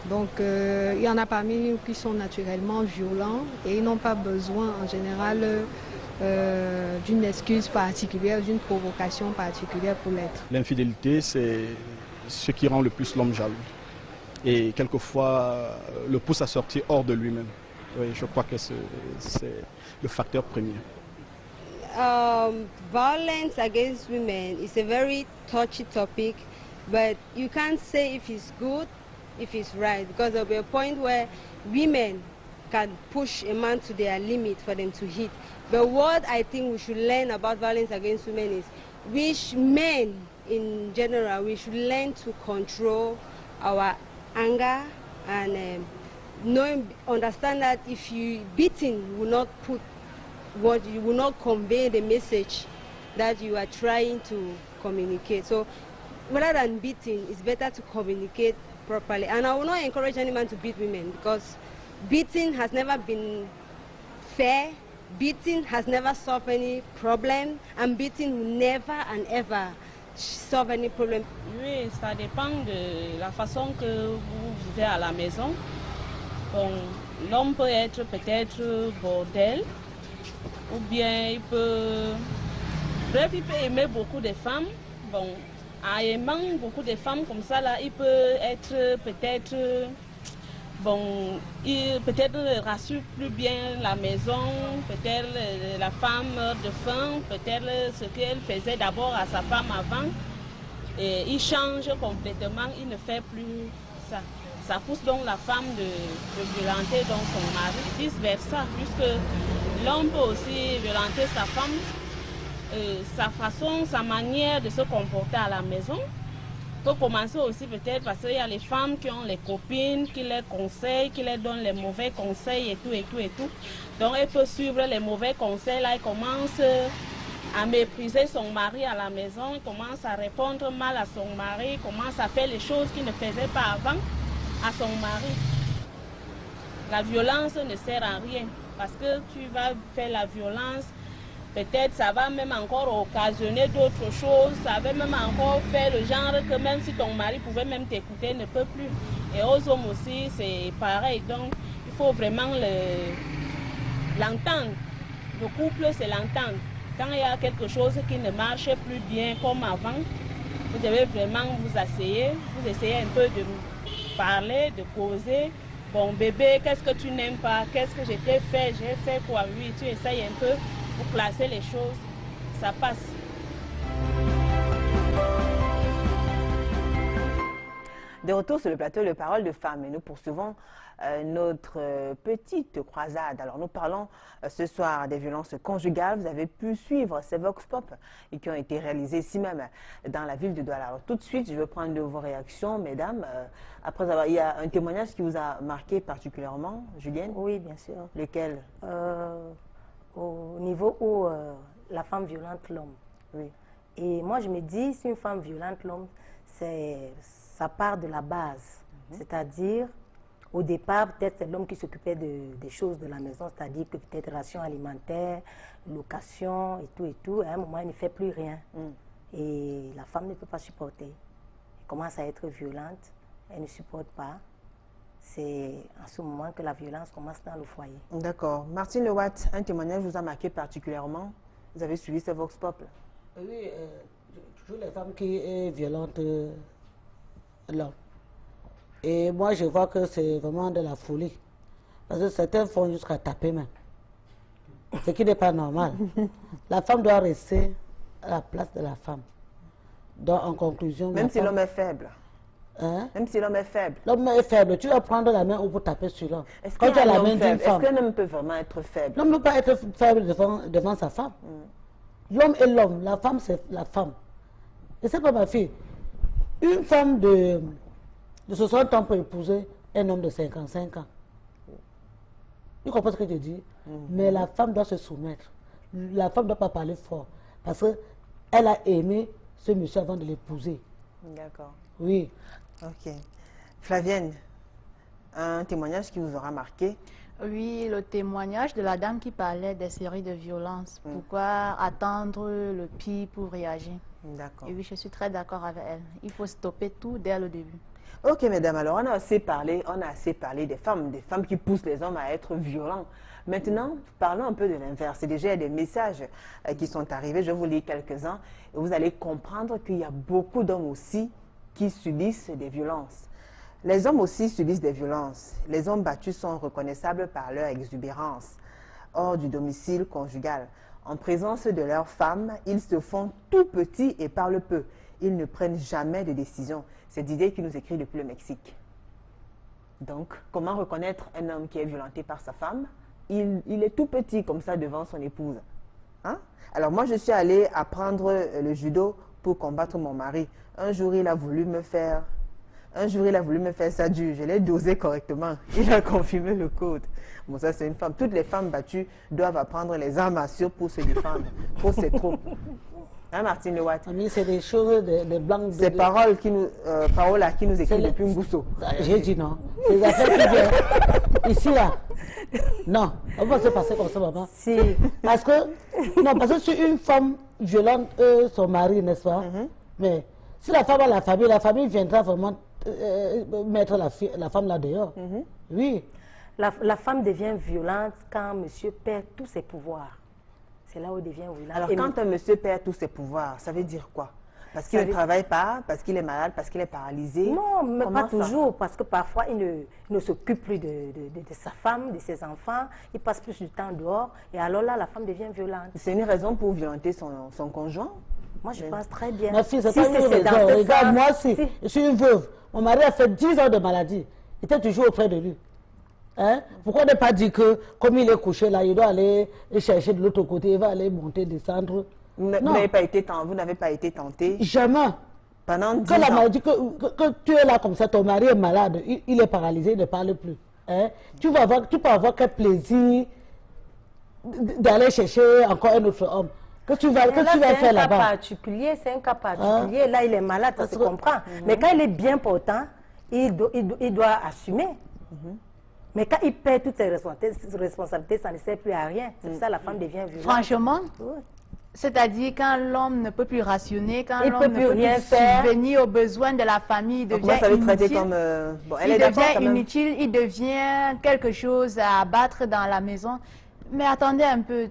Donc il y en a parmi nous qui sont naturellement violents et ils n'ont pas besoin en général d'une excuse particulière, d'une provocation particulière pour l'être. L'infidélité, c'est ce qui rend le plus l'homme jaloux. Et quelquefois le pousse à sortir hors de lui-même. Oui, je crois que c'est le facteur premier. Violence against women is a very touchy topic, but you can't say if it's good, if it's right, because there'll be a point where women can push a man to their limit for them to hit. But what I think we should learn about violence against women is men in general, we should learn to control our anger and understand that if you beating will not convey the message that you are trying to communicate. So rather than beating, it's better to communicate properly. And I will not encourage any man to beat women because beating has never been fair, beating has never solved any problem, and beating will never and ever solve any problem. Oui, ça dépend de la façon que vous vivez à la maison. Bon, l'homme peut être peut-être bordel, ou bien il peut aimer beaucoup de femmes. Bon, en aimant beaucoup de femmes comme ça, là, il peut être peut-être, bon, il peut-être rassure plus bien la maison, peut-être la femme meurt de faim, peut-être ce qu'elle faisait d'abord à sa femme avant, et il change complètement, il ne fait plus ça. Ça pousse donc la femme de violenter donc son mari, vice-versa, puisque l'homme peut aussi violenter sa femme, sa façon, sa manière de se comporter à la maison peut commencer aussi peut-être parce qu'il y a les femmes qui ont les copines, qui les conseillent, qui les donnent les mauvais conseils et tout, et tout, et tout. Donc elle peut suivre les mauvais conseils, là elle commence à mépriser son mari à la maison, elle commence à répondre mal à son mari, commence à faire les choses qu'il ne faisait pas avant à son mari. La violence ne sert à rien parce que tu vas faire la violence, peut-être ça va même encore occasionner d'autres choses, ça va même encore faire le genre que même si ton mari pouvait même t'écouter, il ne peut plus. Et aux hommes aussi c'est pareil, donc il faut vraiment l'entendre. Le couple c'est l'entendre. Quand il y a quelque chose qui ne marche plus bien comme avant, vous devez vraiment vous asseoir, vous essayez un peu de parler, de causer. Bon bébé, qu'est-ce que tu n'aimes pas? Qu'est-ce que je t'ai fait? J'ai fait quoi? Oui, tu essayes un peu pour placer les choses, ça passe. De retour sur le plateau de Paroles de Femmes et nous poursuivons notre petite croisade. Alors nous parlons ce soir des violences conjugales. Vous avez pu suivre ces Vox Pop et qui ont été réalisés ici même dans la ville de Douala. Alors tout de suite, je vais prendre de vos réactions, mesdames. Après avoir, il y a un témoignage qui vous a marqué particulièrement, Julienne? Oui, bien sûr. Lequel? Au niveau où la femme violente l'homme. Oui. Et moi, je me dis, si une femme violente l'homme, ça part de la base. C'est-à-dire, au départ, peut-être c'est l'homme qui s'occupait des choses de la maison, c'est-à-dire que peut-être ration alimentaire, location et tout. À un moment, il ne fait plus rien. Et la femme ne peut pas supporter. Elle commence à être violente, elle ne supporte pas. C'est en ce moment que la violence commence dans le foyer. D'accord. Martine Lewatt, un témoignage vous a marqué particulièrement. Vous avez suivi ce Vox Pop? Oui, toujours les femmes qui sont violentes l'homme. Et moi, je vois que c'est vraiment de la folie. Parce que certains font jusqu'à taper même. Ce qui n'est pas normal. La femme doit rester à la place de la femme. Donc, en conclusion... Même si l'homme est faible. Hein? Même si l'homme est faible. L'homme est faible. Tu vas prendre la main ou pour taper sur l'homme. Quand tu as la main d'une femme... Est-ce qu'un homme peut vraiment être faible? L'homme ne peut pas être faible devant sa femme. L'homme est l'homme. La femme, c'est la femme. Et c'est pas ma fille. Une femme de 60 ans peut épouser un homme de 55 ans. Tu comprends ce que je dis? Mais la femme doit se soumettre. La femme ne doit pas parler fort. Parce qu'elle a aimé ce monsieur avant de l'épouser. D'accord. Oui. Ok. Flavienne, un témoignage qui vous aura marqué? Oui, le témoignage de la dame qui parlait des séries de violences. Pourquoi attendre le pire pour réagir? D'accord. Et oui, je suis très d'accord avec elle. Il faut stopper tout dès le début. Ok, mesdames, alors on a assez parlé des femmes qui poussent les hommes à être violents. Maintenant, parlons un peu de l'inverse. Déjà, il y a des messages qui sont arrivés, je vais vous lire quelques-uns, et vous allez comprendre qu'il y a beaucoup d'hommes aussi qui subissent des violences. Les hommes aussi subissent des violences. Les hommes battus sont reconnaissables par leur exubérance. Hors du domicile conjugal, en présence de leurs femmes, ils se font tout petits et parlent peu. Ils ne prennent jamais de décision. C'est Didier qui nous écrit depuis le Mexique. Donc, comment reconnaître un homme qui est violenté par sa femme? Il est tout petit comme ça devant son épouse. Hein? Alors moi, je suis allée apprendre le judo pour combattre mon mari. Un jour, il a voulu me faire ça dur. Je l'ai dosé correctement. Il a confirmé le code. Bon, ça, c'est une femme. Toutes les femmes battues doivent apprendre les armes à sûre pour se défendre. Pour c'est trop. Hein, Martine Lewatt? C'est des choses, des blancs... C'est Paola qui nous écrit depuis Ngousso. J'ai dit non. C'est les affaires qui viennent. Ici, là. Non. On va se passer comme ça, maman. Si. Parce que si une femme violente son mari, n'est-ce pas? Mais si la femme a la famille viendra vraiment mettre la femme là dehors. Oui. La femme devient violente quand monsieur perd tous ses pouvoirs. C'est là où il devient violent. Alors, quand un monsieur perd tous ses pouvoirs, ça veut dire quoi? Parce qu'il ne travaille pas, parce qu'il est malade, parce qu'il est paralysé? Non, mais pas toujours, parce que parfois, il ne s'occupe plus de sa femme, de ses enfants, il passe plus du temps dehors, et alors là, la femme devient violente. C'est une raison pour violenter son conjoint? Moi, je pense très bien. Ma fille, c'est pas une raison. Regarde, moi aussi, je suis une veuve. Mon mari a fait 10 ans de maladie. Il était toujours auprès de lui. Hein? Pourquoi ne pas dire que, comme il est couché là, il doit aller chercher de l'autre côté, il va aller monter, descendre? Vous n'avez pas été tenté? Jamais. Pendant 10 ans. La maladie, que tu es là comme ça, ton mari est malade, il est paralysé, il ne parle plus. Hein? Tu peux avoir quel plaisir d'aller chercher encore un autre homme. Que tu vas faire là-bas? C'est un cas particulier. Là, il est malade, ça se comprend. Mais quand il est bien portant, il doit assumer. Mais quand il perd toutes ses responsabilités, ça ne sert plus à rien. C'est pour ça que la femme devient violente. Franchement, c'est-à-dire quand l'homme ne peut plus rationner, quand l'homme ne peut plus subvenir aux besoins de la famille, il devient inutile, il devient quelque chose à abattre dans la maison. Mais attendez un peu,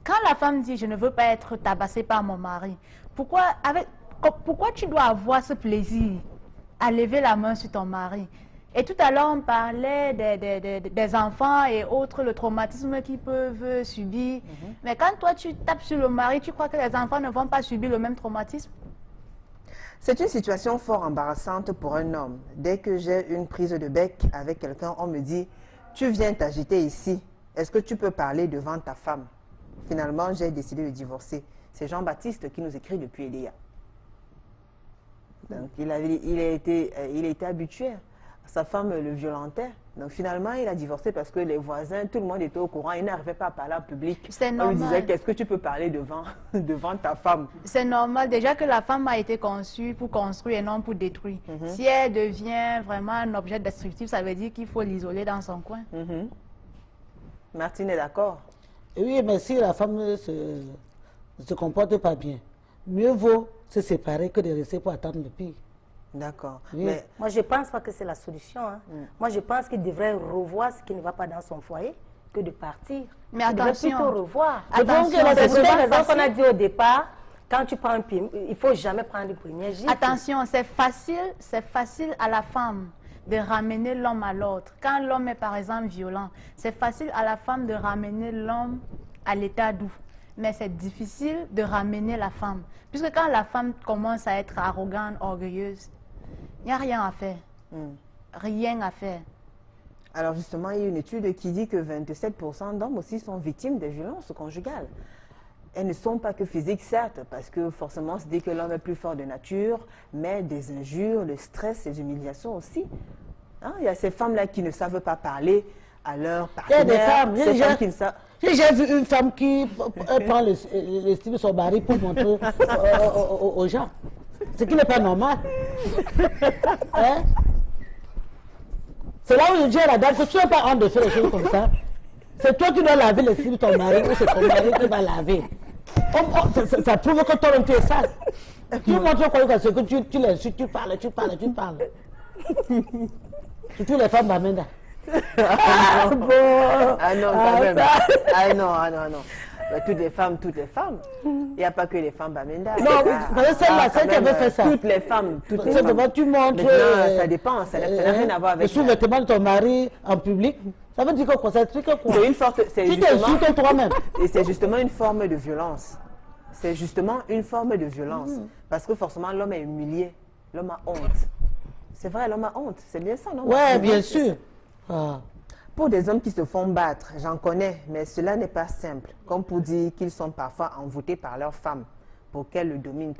quand la femme dit « je ne veux pas être tabassée par mon mari », pourquoi tu dois avoir ce plaisir à lever la main sur ton mari? Et tout à l'heure, on parlait des enfants et autres, le traumatisme qu'ils peuvent subir. Mais quand toi, tu tapes sur le mari, tu crois que les enfants ne vont pas subir le même traumatisme? C'est une situation fort embarrassante pour un homme. Dès que j'ai une prise de bec avec quelqu'un, on me dit « tu viens t'agiter ici. Est-ce que tu peux parler devant ta femme ?» Finalement, j'ai décidé de divorcer. C'est Jean-Baptiste qui nous écrit depuis Elia. Donc, il a été habitué. Sa femme le violentait. Donc finalement, il a divorcé parce que les voisins, tout le monde était au courant. Il n'arrivait pas à parler en public. C'est normal. On lui disait, qu'est-ce que tu peux parler devant ta femme? C'est normal. Déjà que la femme a été conçue pour construire et non pour détruire. Si elle devient vraiment un objet destructif, ça veut dire qu'il faut l'isoler dans son coin. Martine est d'accord? Oui, mais si la femme ne se comporte pas bien, mieux vaut se séparer que de rester pour attendre le pire. D'accord. Oui. Mais moi, je ne pense pas que c'est la solution. Moi, je pense qu'il devrait revoir ce qui ne va pas dans son foyer que de partir. Mais attention. Il devrait plutôt revoir. Attention, c'est ce qu'on a dit au départ. Quand tu prends un premier, il ne faut jamais prendre le premier gifle. Attention, c'est facile à la femme de ramener l'homme à l'autre. Quand l'homme est par exemple violent, c'est facile à la femme de ramener l'homme à l'état doux. Mais c'est difficile de ramener la femme. Puisque quand la femme commence à être arrogante, orgueilleuse, il n'y a rien à faire. Rien à faire. Alors justement, il y a une étude qui dit que 27% d'hommes aussi sont victimes de violences conjugales. Elles ne sont pas que physiques, certes, parce que forcément, c'est dit que l'homme est plus fort de nature, mais des injures, le stress, des humiliations aussi. Hein? Il y a ces femmes-là qui ne savent pas parler à leur partenaire. Il y a des femmes, ces femmes qui ne savent... J'ai vu une femme qui prend l'estime de son mari pour montrer aux gens. Ce qui n'est pas normal. Hein? C'est là où je dis à la dame que tu n'as pas honte de faire des choses comme ça. C'est toi qui dois laver l'estime de ton mari ou c'est ton mari qui va laver. Ça prouve que toi tu es sale. Tu montres quoi que tu l'insultes, tu parles. Surtout les femmes d'Amenda. Ah non, quand même. Ah non. Toutes les femmes. Il n'y a pas que les femmes Bamenda. Non, parce que celle-là, celle qui avait fait ça. Toutes les femmes. Tu montres. Ça dépend, ça n'a rien à voir avec. Le sous-vêtement de ton mari en public, ça veut dire quoi? Ça explique quoi? C'est une forte. Tu t'insultes toi-même. Et c'est justement une forme de violence. C'est justement une forme de violence. Parce que forcément, l'homme est humilié. L'homme a honte. C'est vrai, l'homme a honte. C'est bien ça, non? Oui, bien sûr. Pour des hommes qui se font battre, j'en connais, mais cela n'est pas simple. Comme pour dire qu'ils sont parfois envoûtés par leur femme, pour qu'elle le domine,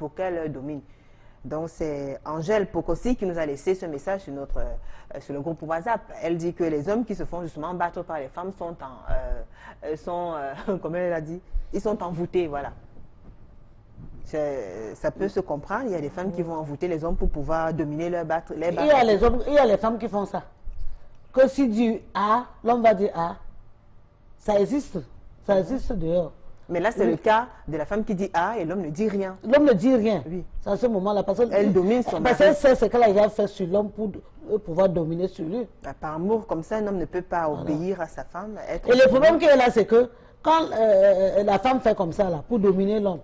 Donc c'est Angèle Pokossi qui nous a laissé ce message sur le groupe WhatsApp. Elle dit que les hommes qui se font justement battre par les femmes comme elle a dit, ils sont envoûtés, voilà. Ça peut se comprendre, il y a des femmes qui vont envoûter les hommes pour pouvoir dominer les battre. Il y a les femmes qui font ça. Que si dit A, l'homme va dire A. Ça existe dehors. Mais là, c'est le cas de la femme qui dit A et l'homme ne dit rien. L'homme ne dit rien. Oui. C'est à ce moment-là. Elle domine son mari. Parce qu'elle sait ce qu'elle a déjà fait sur l'homme pour pouvoir dominer sur lui. Par amour, comme ça, un homme ne peut pas obéir à sa femme. Et le problème qui est là, c'est que quand la femme fait comme ça, là, pour dominer l'homme,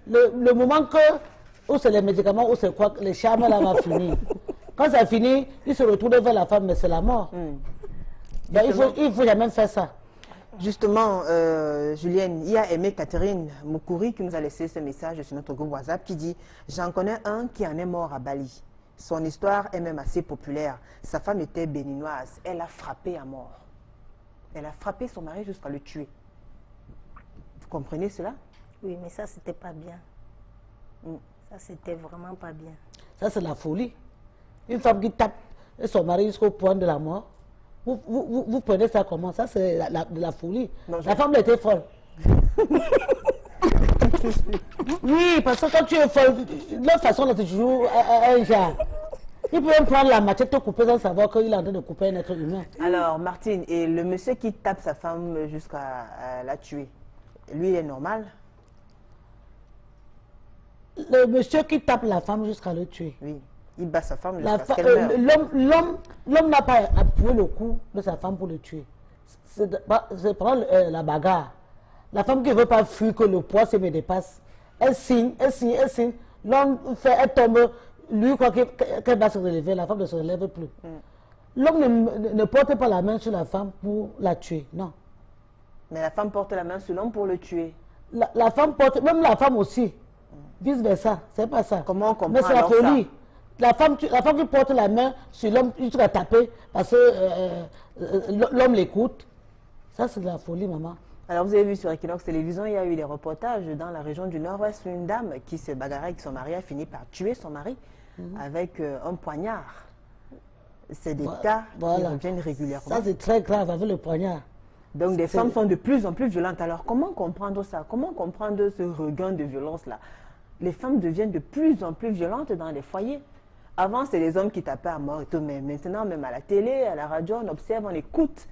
le moment où c'est les médicaments, où c'est quoi, les charmes, là, va finir. Quand ça finit, il se retourne vers la femme, mais c'est la mort. Donc, il ne faut jamais faire ça. Justement, Julienne, il y a Aimé Catherine Moukouri qui nous a laissé ce message sur notre groupe WhatsApp qui dit « J'en connais un qui en est mort à Bali. Son histoire est même assez populaire. Sa femme était béninoise. Elle a frappé à mort. Elle a frappé son mari jusqu'à le tuer. » Vous comprenez cela? Oui, mais ça, c'était pas bien. Ça, c'était vraiment pas bien. Ça, c'est la folie. Une femme qui tape son mari jusqu'au point de la mort. Vous prenez ça comment? Ça, c'est de la folie. Non, la femme était folle. Oui, parce que quand tu es folle, l'autre façon de toujours un genre. Il peut même prendre la machette, te couper sans savoir qu'il est en train de couper un être humain. Alors, Martine, et le monsieur qui tape sa femme jusqu'à la tuer, lui, il est normal? Le monsieur qui tape la femme jusqu'à le tuer. Oui. Il bat sa femme jusqu'à ce qu'elle meure. L'homme n'a pas appuyé le cou de sa femme pour le tuer. C'est prendre la bagarre. La femme qui ne veut pas fuir que le poids se me dépasse. Elle signe. L'homme fait, elle tombe. Lui croit qu'elle va se relever. La femme ne se relève plus. L'homme ne porte pas la main sur la femme pour la tuer. Non. Mais la femme porte la main sur l'homme pour le tuer. La femme porte, même la femme aussi. Vice versa. C'est pas ça. Comment on comprend? Mais c'est la folie. La femme qui porte la main sur l'homme, il va taper parce que l'homme l'écoute. Ça, c'est de la folie, maman. Alors, vous avez vu sur Equinox Télévision, il y a eu des reportages dans la région du Nord-Ouest. Une dame qui se bagarrait avec son mari a fini par tuer son mari avec un poignard. C'est des cas qui reviennent régulièrement. Ça, c'est très grave avec le poignard. Donc, des femmes sont de plus en plus violentes. Alors, comment comprendre ça? Comment comprendre ce regain de violence-là? Les femmes deviennent de plus en plus violentes dans les foyers. Avant, c'est les hommes qui tapaient à mort et tout, mais maintenant, même à la télé, à la radio, on observe, on écoute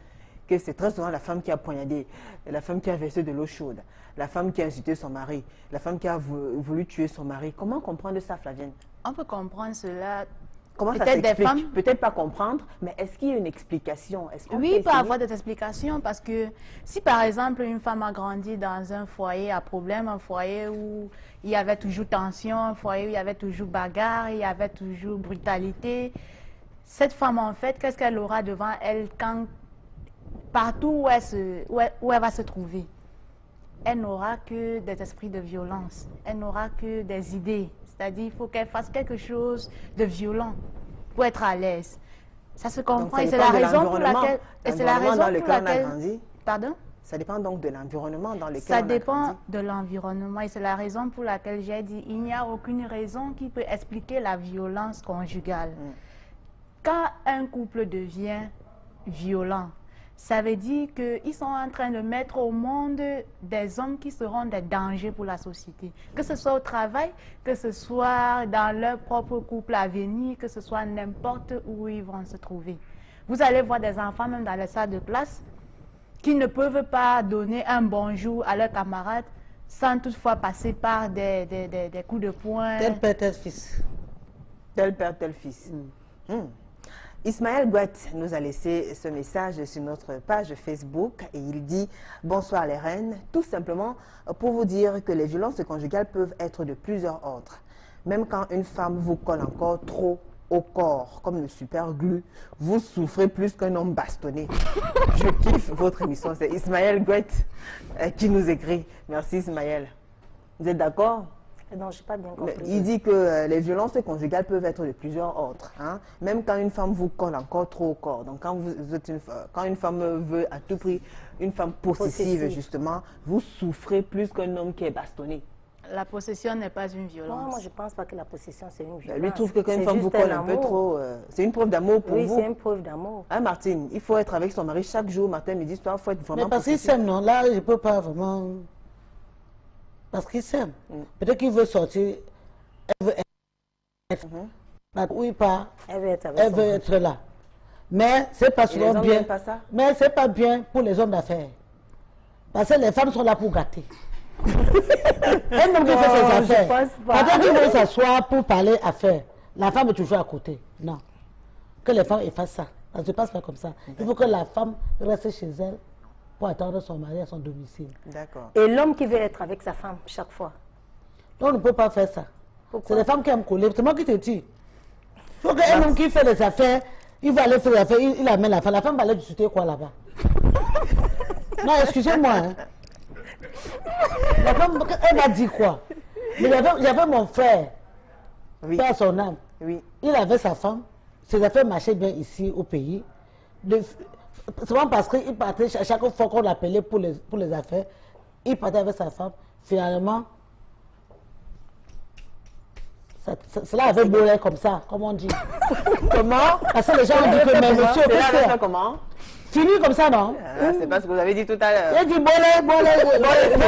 que c'est très souvent la femme qui a poignardé, la femme qui a versé de l'eau chaude, la femme qui a insulté son mari, la femme qui a voulu tuer son mari. Comment comprendre ça, Flavienne? On peut comprendre cela. Comment ça s'explique? Peut-être pas comprendre, mais est-ce qu'il y a une explication? Oui, il peut y avoir des explications parce que si par exemple une femme a grandi dans un foyer à problème, un foyer où il y avait toujours tension, un foyer où il y avait toujours bagarre, il y avait toujours brutalité, cette femme, en fait, qu'est-ce qu'elle aura devant elle quand, partout où elle va se trouver? Elle n'aura que des esprits de violence, elle n'aura que des idées. C'est-à-dire qu'il faut qu'elle fasse quelque chose de violent pour être à l'aise. Ça se comprend et c'est la raison pour laquelle... Pardon? Ça dépend donc de l'environnement dans lequel ça dépend de l'environnement et c'est la raison pour laquelle j'ai dit il n'y a aucune raison qui peut expliquer la violence conjugale. Quand un couple devient violent, ça veut dire qu'ils sont en train de mettre au monde des hommes qui seront des dangers pour la société. Que ce soit au travail, que ce soit dans leur propre couple à venir, que ce soit n'importe où ils vont se trouver. Vous allez voir des enfants, même dans les salles de classe, qui ne peuvent pas donner un bonjour à leurs camarades sans toutefois passer par des coups de poing. Tel père, tel fils. Tel père, tel fils. Ismaël Gouette nous a laissé ce message sur notre page Facebook et il dit « Bonsoir les reines, tout simplement pour vous dire que les violences conjugales peuvent être de plusieurs ordres. Même quand une femme vous colle encore trop au corps, comme le super glue, vous souffrez plus qu'un homme bastonné. » Je kiffe votre émission. C'est Ismaël Gouette qui nous écrit. Merci Ismaël. Vous êtes d'accord? Non, je n'ai pas bien compris. Il dit que les violences conjugales peuvent être de plusieurs ordres. Hein? Même quand une femme vous colle encore trop au corps. Donc quand une femme veut à tout prix, une femme possessive justement, vous souffrez plus qu'un homme qui est bastonné. La possession n'est pas une violence. Moi, je ne pense pas que la possession, c'est une violence. Lui trouve que quand une femme vous colle un peu trop, c'est une preuve d'amour pour vous. Oui, c'est une preuve d'amour. Hein, Martine, il faut être avec son mari chaque jour, matin, midi, soir, il faut être vraiment mais parce qu'il s'aime, non, là, je ne peux pas vraiment... Parce qu'il s'aime. Peut-être qu'il veut sortir, elle veut être... Oui, pas. Elle veut être là. Mais c'est pas souvent bien. Pas ça? Mais c'est pas bien pour les hommes d'affaires. Parce que les femmes sont là pour gâter. Un homme qui fait ses affaires. Quand il veut s'asseoir pour parler affaires, la femme est toujours à côté. Non. Que les femmes fassent ça. Ça ne se passe pas comme ça. Il faut que la femme reste chez elle pour attendre son mari à son domicile. D'accord. Et l'homme qui veut être avec sa femme chaque fois? Donc on ne peut pas faire ça. C'est les femmes qui aiment coller. C'est moi qui te dis. Il faut qu'un homme qui fait les affaires, il va aller faire les affaires, il amène la femme va aller discuter quoi là-bas? Non, excusez-moi. Hein. La femme, elle m'a dit quoi? Il y avait mon frère, père son âme. Oui. Il avait sa femme, ses affaires marchaient bien ici au pays. Souvent parce qu'il partait, chaque fois qu'on l'appelait pour les affaires, il partait avec sa femme. Finalement, cela avait bolé comme ça, comme on dit. Comment? Parce que les gens ont dit que mais monsieur, qu'est-ce que comment? Fini comme ça, non? C'est pas ce que vous avez dit tout à l'heure. Il dit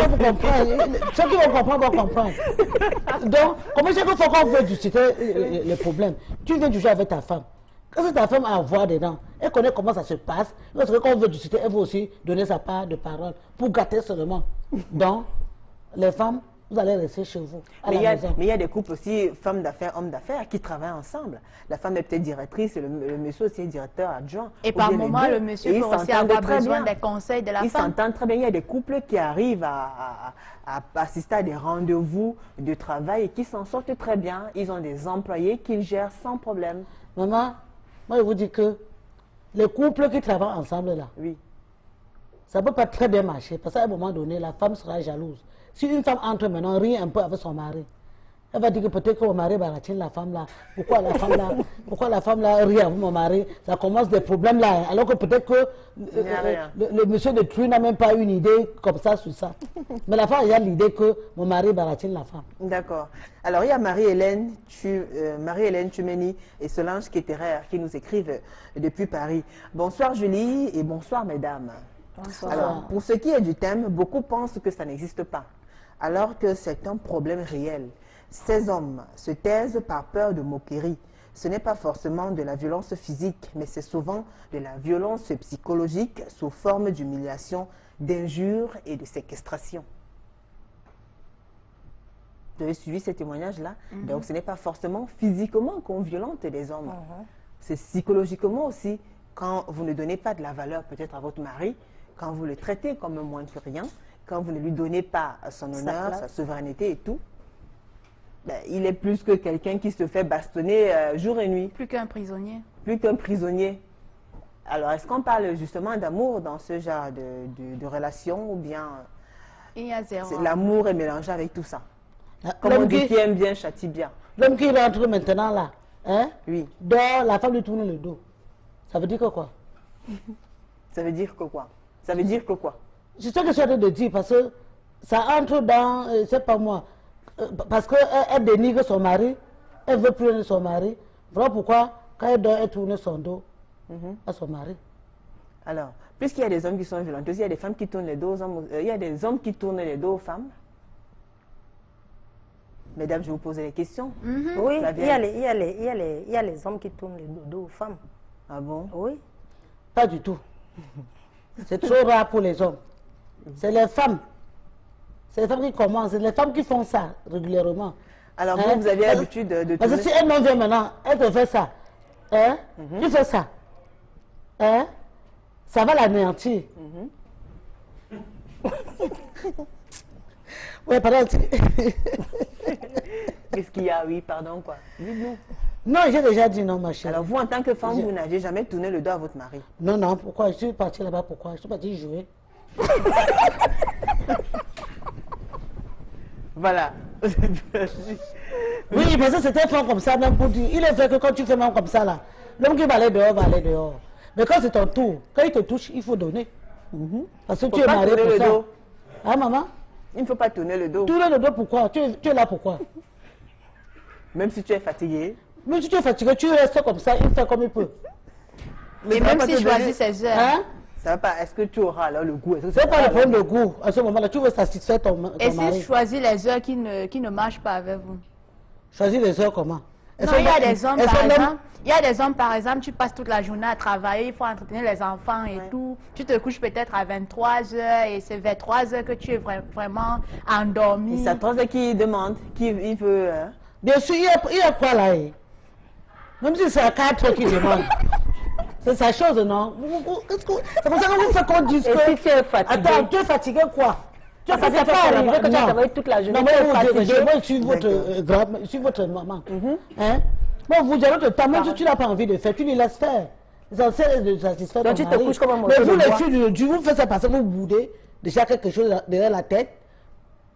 vous comprenez. Ceux qui vont comprendre vont comprendre. Donc, comment chaque fois qu'on veut discuter les problèmes, tu viens du jeu avec ta femme. Quand ta femme a à voir dedans, elle connaît comment ça se passe. Lorsque quand on veut discuter, elle veut aussi donner sa part de parole pour gâter seulement. Donc, les femmes, vous allez rester chez vous. Mais il y a des couples aussi, femmes d'affaires, hommes d'affaires, qui travaillent ensemble. La femme est peut-être directrice, le monsieur aussi est directeur adjoint. Et par moment, le monsieur peut aussi avoir besoin des conseils de la femme. Ils s'entendent très bien. Il y a des couples qui arrivent à assister à des rendez-vous de travail et qui s'en sortent très bien. Ils ont des employés qu'ils gèrent sans problème. Maman, moi je vous dis que les couples qui travaillent ensemble là, ça ne peut pas très bien marcher parce qu'à un moment donné, la femme sera jalouse. Si une femme entre maintenant, rit un peu avec son mari, elle va dire que peut-être que mon mari baratine la femme là. Pourquoi la femme là rit avec mon mari? Ça commence des problèmes là. Alors que peut-être que le monsieur de Truy n'a même pas une idée comme ça sur ça. Mais la femme a l'idée que mon mari baratine la femme. D'accord. Alors il y a Marie-Hélène Tumeni et Solange Ketterer qui nous écrivent depuis Paris. Bonsoir Julie et bonsoir mesdames. Bonsoir. Alors, pour ce qui est du thème, beaucoup pensent que ça n'existe pas, alors que c'est un problème réel. Ces hommes se taisent par peur de moquerie. Ce n'est pas forcément de la violence physique, mais c'est souvent de la violence psychologique sous forme d'humiliation, d'injures et de séquestration. Vous avez suivi ces témoignages-là? Donc ce n'est pas forcément physiquement qu'on violente les hommes. C'est psychologiquement aussi, quand vous ne donnez pas de la valeur peut-être à votre mari, quand vous le traitez comme un moins que rien, quand vous ne lui donnez pas son honneur, sa souveraineté et tout, Ben, il est plus que quelqu'un qui se fait bastonner jour et nuit. Plus qu'un prisonnier. Plus qu'un prisonnier. Alors, est-ce qu'on parle justement d'amour dans ce genre de relation ou bien il y a zéro. L'amour est mélangé avec tout ça? Comme on dit, qui aime bien châtie bien. L'homme qui rentre maintenant là, hein? Oui. Dehors, la femme lui tourne le dos. Ça veut dire que quoi? Ça veut dire que quoi? Ça veut dire que quoi? C'est ce que je suis en train de dire, parce que ça entre dans, c'est pas moi, parce qu'elle dénigre son mari, elle veut plus son mari. Voilà pourquoi, quand elle dort, elle tourne son dos à son mari. Alors, puisqu'il y a des hommes qui sont violents, il y a des femmes qui tournent les dos aux hommes, il y a des hommes qui tournent les dos aux femmes. Mesdames, je vous pose les questions. Oui, il y a les hommes qui tournent le dos aux femmes. Ah bon? Oui. Pas du tout. C'est trop rare pour les hommes. C'est les femmes. C'est les femmes qui commencent. C'est les femmes qui font ça régulièrement. Alors vous avez l'habitude de parce que si elle m'en vient maintenant, elle te fait ça. Hein? Tu fais ça. Hein? Ça va l'anéantir. Oui, pardon. Qu'est-ce qu'il y a? Oui, pardon, quoi. Dites-nous. Non, j'ai déjà dit non, ma chérie. Alors vous, en tant que femme, vous n'avez jamais tourné le dos à votre mari? Non, non, pourquoi? Je suis partie là-bas, pourquoi? Je suis partie jouer. Voilà. Oui, mais ça c'était fait comme ça, même pour dire. Il est vrai que quand tu fais même comme ça là, l'homme qui va aller dehors va aller dehors. Mais quand c'est ton tour, quand il te touche, il faut donner. Parce que tu es marié pour ça. Dos. Hein, maman? Il ne faut pas tourner le dos. Tourner le dos, pourquoi? Tu es là pourquoi? Même si tu es fatigué. Même si tu es fatigué, tu restes comme ça, il fait comme il peut. Mais même s'il choisit ses heures. Hein? Ça va pas. Est-ce que tu auras alors le goût? C'est pas le problème de goût. À ce moment-là, tu veux satisfaire ton mari. Et s'il choisit les heures qui ne marchent pas avec vous? Choisir les heures comment? Non, il y a des hommes, par exemple, il y a des hommes, par exemple, tu passes toute la journée à travailler, il faut entretenir les enfants et tout. Tu te couches peut-être à 23 heures et c'est vers 3 heures que tu es vraiment endormi. C'est à 3 heures qu'il demande, qu'il veut. Hein? Bien sûr, il y a quoi là? Même si c'est à 4 heures qu'il demande. C'est sa chose, non? C'est pour ça que vous faites qu'on dise que... Et si tu es fatigué? Attends, tu es fatigué quoi? Tu as fatigué pas arrivé que tu as travaillé toute la journée. Non, mais je suis votre maman. Hein? Bon, vous avez votre temps, même si tu n'as pas envie de faire, tu lui laisses faire. L'essentiel est de satisfaire ton mari. Donc tu te couches comme un mais vous, les filles de Dieu, vous faites ça parce que vous boudez déjà quelque chose derrière la tête.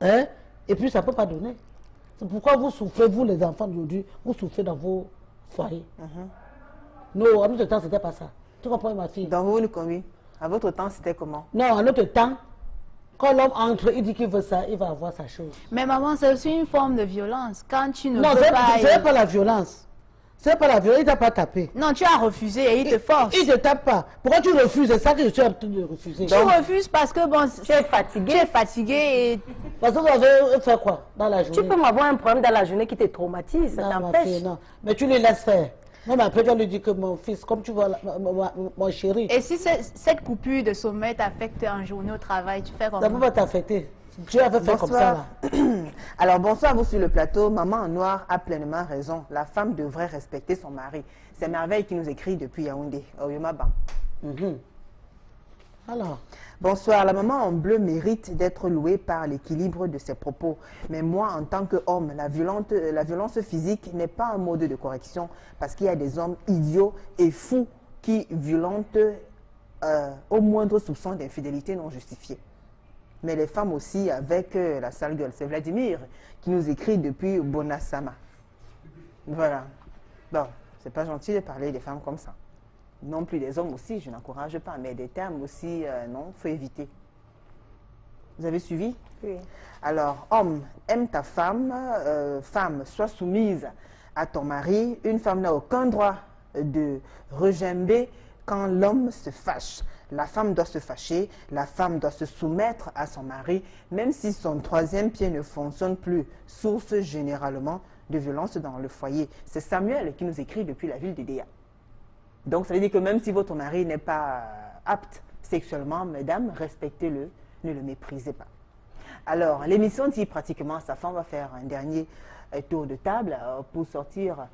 Hein? Et puis ça ne peut pas donner. C'est pourquoi vous souffrez, vous les enfants d'aujourd'hui, vous souffrez dans vos foyers. Non, à notre temps, c'était pas ça. Tu comprends, ma fille? Dans vous, oui. À votre temps, c'était comment? Non, à notre temps, quand l'homme entre, il dit qu'il veut ça, il va avoir sa chose. Mais maman, c'est aussi une forme de violence. Quand tu ne non, veux pas... Non, c'est pas la violence. C'est pas la violence, il t'a pas tapé. Non, tu as refusé et il te force. Il ne te tape pas. Pourquoi tu refuses? C'est ça que je suis en train de refuser. Tu refuses parce que bon, tu es fatigué. Tu es fatigué et... Parce que vous avez fait quoi dans la journée? Tu peux m'avoir un problème dans la journée qui te traumatise, ça t'empêche. Non, mais tu les laisses faire. Non, mais après, tu vas lui dire que mon fils, comme tu vois, mon chéri... Et si cette coupure de sommeil t'affecte en journée au travail, tu fais comment? Ça ne peut pas t'affecter. Tu avais fait comme ça, là. Alors, bonsoir à vous sur le plateau. Maman en noir a pleinement raison. La femme devrait respecter son mari. C'est Merveille qui nous écrit depuis Yaoundé, Oyomaba. Alors... Bonsoir, la maman en bleu mérite d'être louée par l'équilibre de ses propos. Mais moi, en tant qu'homme, la violence physique n'est pas un mode de correction parce qu'il y a des hommes idiots et fous qui violentent au moindre soupçon d'infidélité non justifiée. Mais les femmes aussi avec la sale gueule. C'est Vladimir qui nous écrit depuis Bonasama. Voilà. Bon, c'est pas gentil de parler des femmes comme ça. Non plus des hommes aussi, je n'encourage pas, mais des termes aussi, non, il faut éviter. Vous avez suivi? Oui. Alors, homme, aime ta femme, femme, sois soumise à ton mari. Une femme n'a aucun droit de regimber quand l'homme se fâche. La femme doit se fâcher, la femme doit se soumettre à son mari, même si son troisième pied ne fonctionne plus, source généralement de violence dans le foyer. C'est Samuel qui nous écrit depuis la ville d'Edéa. Donc, ça veut dire que même si votre mari n'est pas apte sexuellement, mesdames, respectez-le, ne le méprisez pas. Alors, l'émission tire pratiquement à sa fin. On va faire un dernier tour de table pour sortir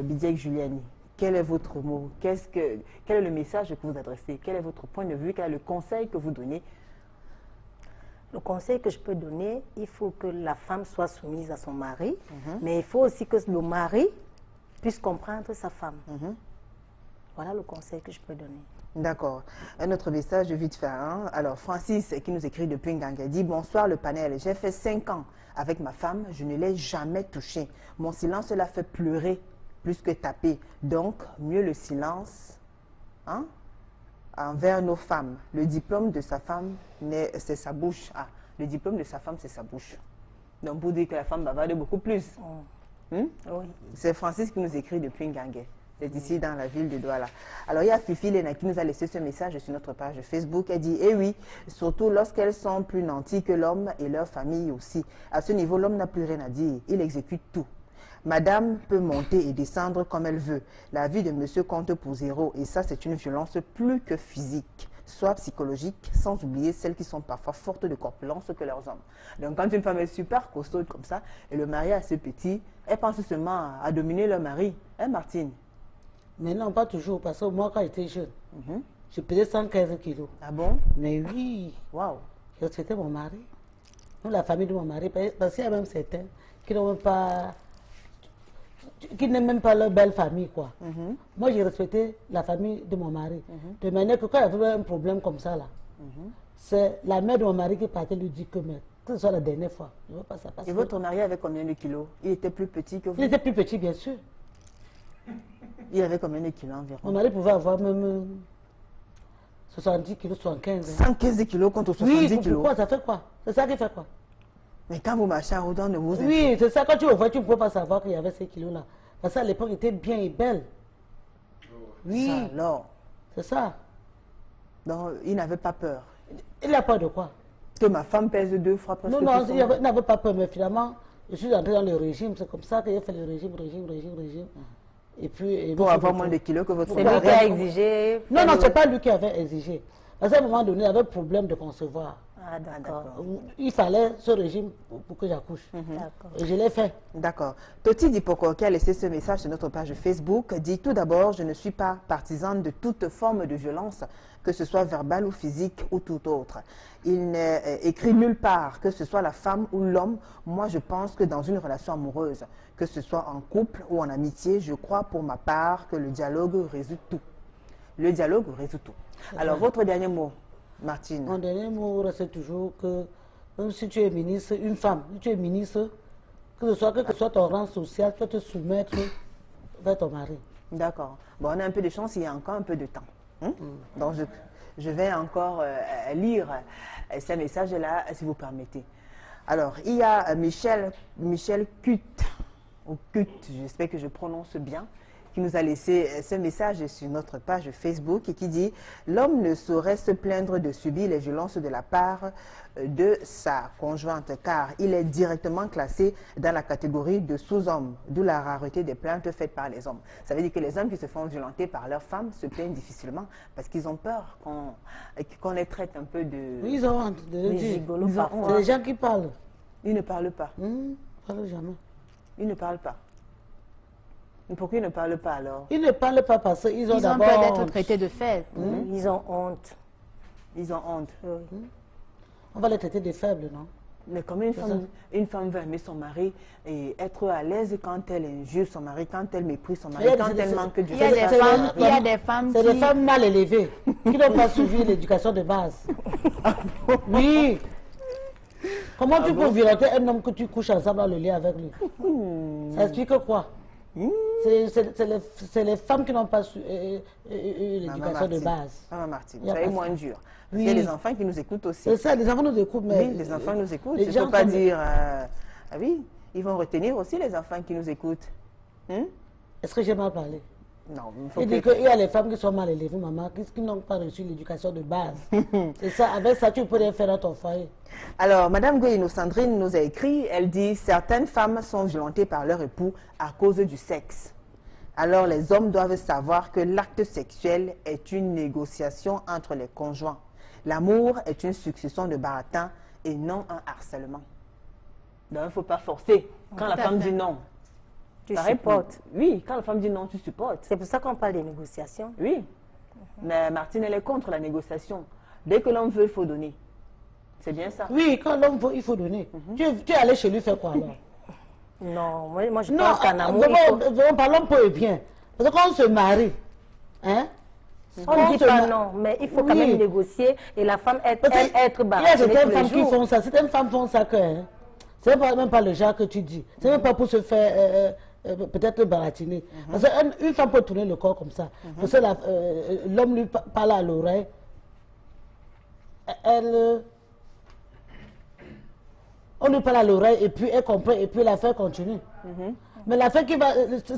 Bidiek Juliani. Quel est votre mot? Quel est le message que vous adressez? Quel est votre point de vue? Quel est le conseil que vous donnez Le conseil que je peux donner, il faut que la femme soit soumise à son mari, mais il faut aussi que le mari puisse comprendre sa femme. Voilà le conseil que je peux donner. D'accord. Un autre message vite fait. Alors, Francis, qui nous écrit depuis Nganga, dit « Bonsoir le panel, j'ai fait 5 ans avec ma femme, je ne l'ai jamais touchée. Mon silence l'a fait pleurer plus que taper. Donc, mieux le silence envers nos femmes. Le diplôme de sa femme, c'est sa bouche. Ah, le diplôme de sa femme, c'est sa bouche. Donc, pour dire que la femme bavarde beaucoup plus. Oui. C'est Francis qui nous écrit depuis Nganga. C'est ici dans la ville de Douala. Alors, il y a Fifi Lena qui nous a laissé ce message sur notre page Facebook. Elle dit, eh oui, surtout lorsqu'elles sont plus nanties que l'homme et leur famille aussi. À ce niveau, l'homme n'a plus rien à dire. Il exécute tout. Madame peut monter et descendre comme elle veut. La vie de monsieur compte pour 0. Et ça, c'est une violence plus que physique, soit psychologique, sans oublier celles qui sont parfois fortes de corpulence que leurs hommes. Donc, quand une femme est super costaud comme ça, et le mari est assez petit, elle pense seulement à dominer leur mari. Hein, Martine? Mais non, pas toujours, parce que moi, quand j'étais jeune, je pesais 115 kilos. Ah bon? Mais oui. Waouh. Je respectais mon mari. Même la famille de mon mari, parce qu'il y a même certains qui n'ont même pas... qui n'aiment même pas leur belle famille, quoi. Moi, j'ai respecté la famille de mon mari. De manière que quand il y avait un problème comme ça, là, c'est la mère de mon mari qui partait lui dire que ce soit la dernière fois. Je veux pas ça. Et votre mari avait combien de kilos? Il était plus petit que vous? Il était plus petit, bien sûr. Il avait combien de kilos environ? Mon mari pouvait avoir même 70 kilos, 75. 115 kilos contre 70 kilos? Pourquoi? Ça fait quoi? C'est ça qui fait quoi? Mais quand vous marchez en route, ne vous... Oui, c'est ça. Quand tu vois, tu ne peux pas savoir qu'il y avait ces kilos-là. Parce qu'à l'époque, il était bien et belle. Oui. Ça, alors? C'est ça. Donc, il n'avait pas peur. Il n'a pas de quoi? Que ma femme pèse 2 fois presque. Non, il n'avait pas peur, mais finalement, je suis entré dans le régime. C'est comme ça qu'il a fait le régime. Et puis, pour avoir moins de kilos que votre mari. C'est lui qui a exigé. Non, ce n'est pas lui qui avait exigé. Parce qu'à un moment donné, il avait problème de concevoir. Ah, d'accord. Il fallait ce régime pour que j'accouche. Et je l'ai fait. D'accord. Toti Dipoko, qui a laissé ce message sur notre page Facebook, dit tout d'abord, je ne suis pas partisane de toute forme de violence, que ce soit verbale ou physique ou tout autre. Il n'est écrit nulle part que ce soit la femme ou l'homme. Moi, je pense que dans une relation amoureuse, que ce soit en couple ou en amitié, je crois pour ma part que le dialogue résout tout. Le dialogue résout tout. Alors, votre dernier mot, Martine? Mon dernier mot, c'est toujours que même si tu es ministre, une femme, si tu es ministre, que ce soit ton rang social, tu dois te soumettre vers ton mari. D'accord. Bon, on a un peu de chance, il y a encore un peu de temps. Donc, je vais encore lire ces messages-là, si vous permettez. Alors, il y a Michel Cut, ou Cut, j'espère que je prononce bien, qui nous a laissé ce message sur notre page Facebook et qui dit « L'homme ne saurait se plaindre de subir les violences de la part de sa conjointe car il est directement classé dans la catégorie de sous-homme, d'où la rareté des plaintes faites par les hommes. » Ça veut dire que les hommes qui se font violenter par leurs femmes se plaignent difficilement parce qu'ils ont peur qu'on les traite un peu de... Oui, ils ont honte de le dire. C'est les gens qui parlent. Ils ne parlent pas. Ils ne parlent jamais. Ils ne parlent pas. Pourquoi ils ne parlent pas alors? Ils ne parlent pas parce qu'ils ont d'abord peur d'être traités de faibles. Ils ont honte. Ils ont honte. On va les traiter de faibles, non? Mais comment une femme veut aimer son mari et être à l'aise quand elle injure son mari, quand elle méprise son mari, quand elle manque de... Il y a des femmes C'est des femmes mal élevées, qui n'ont pas suivi l'éducation de base. Oui. Comment tu peux violenter un homme que tu couches ensemble dans le lit avec lui? Ça explique quoi? C'est les femmes qui n'ont pas su l'éducation de base. Maman Martine, vous savez, moins dur. Il y a des enfants qui nous écoutent aussi. C'est ça, les enfants nous écoutent. Mais oui, les enfants nous écoutent. Il ne faut pas dire... ah oui, ils vont retenir aussi les enfants qui nous écoutent. Est-ce que j'ai mal parlé? Non. Il y a les femmes qui sont mal élevées, maman, qui n'ont pas reçu l'éducation de base. C'est ça, avec ça, tu peux rien faire dans ton foyer. Alors, Madame Goyino Sandrine nous a écrit, elle dit « Certaines femmes sont violentées par leur époux à cause du sexe. Alors, les hommes doivent savoir que l'acte sexuel est une négociation entre les conjoints. L'amour est une succession de baratins et non un harcèlement. » Donc, il ne faut pas forcer. Quand la femme dit non, tu supportes. Oui, quand la femme dit non, tu supportes. C'est pour ça qu'on parle des négociations. Oui. Mais Martine, elle est contre la négociation. Dès que l'homme veut, il faut donner. C'est bien ça. Oui, quand l'homme veut, il faut donner. Tu es allé chez lui faire quoi alors? Non, moi je pense qu'en amour, parlons peu et bien. Parce que quand on se marie, hein? On ne dit pas non, mais il faut quand même négocier et la femme être il y a certaines femmes qui font ça. Certaines femmes font ça que... Hein, c'est même pas le genre que tu dis. C'est même pas pour se faire peut-être baratiner. Parce qu'une femme peut tourner le corps comme ça. Parce que l'homme lui parle à l'oreille. On lui parle à l'oreille et puis elle comprend et puis l'affaire continue. Mais l'affaire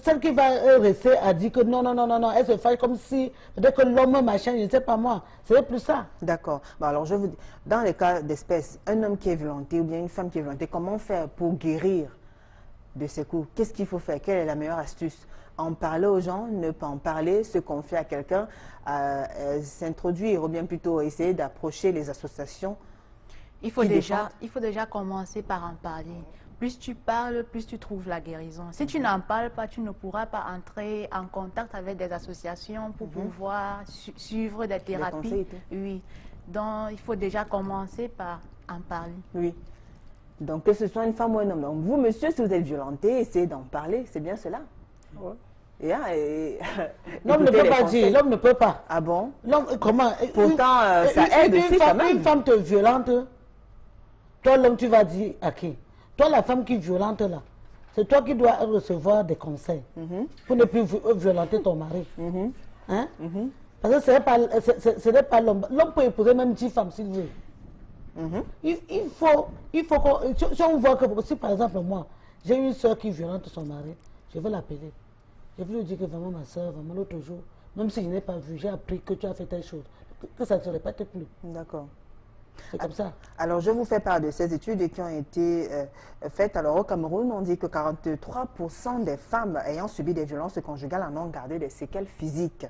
celle qui va rester a dit que non, elle se fait comme si, peut-être que l'homme machin, je ne sais pas moi, c'est plus ça. D'accord. Bon, alors je vous dis, dans les cas d'espèce, un homme qui est violenté ou bien une femme qui est violentée, comment faire pour guérir de ces coups? Qu'est-ce qu'il faut faire? Quelle est la meilleure astuce? En parler aux gens, ne pas en parler, se confier à quelqu'un, s'introduire ou bien plutôt essayer d'approcher les associations. Il faut déjà commencer par en parler. Plus tu parles, plus tu trouves la guérison. Si tu n'en parles pas, tu ne pourras pas entrer en contact avec des associations pour pouvoir suivre des thérapies. Oui. Donc, il faut déjà commencer par en parler. Oui. Donc, que ce soit une femme ou un homme. Donc, vous, monsieur, si vous êtes violenté, essayez d'en parler. C'est bien cela? Oui. L'homme ne peut pas dire. L'homme ne peut pas. Ah bon? Comment? Pourtant, ça aide aussi quand même. Une femme te violente, toi, l'homme, tu vas dire à qui? Toi, la femme qui est violente là, c'est toi qui dois recevoir des conseils pour ne plus violenter ton mari. Hein? Parce que ce n'est pas l'homme. L'homme peut épouser même 10 femmes s'il veut. Il faut que, si on voit que, si par exemple moi, j'ai une soeur qui violente son mari, je vais l'appeler. Je vais lui dire que vraiment ma soeur, vraiment l'autre jour, même si je n'ai pas vu, j'ai appris que tu as fait telle chose, que ça ne se répète plus. D'accord. C'est comme ça. Alors, je vous fais part de ces études qui ont été faites. Alors, au Cameroun, on dit que 43% des femmes ayant subi des violences conjugales en ont gardé des séquelles physiques.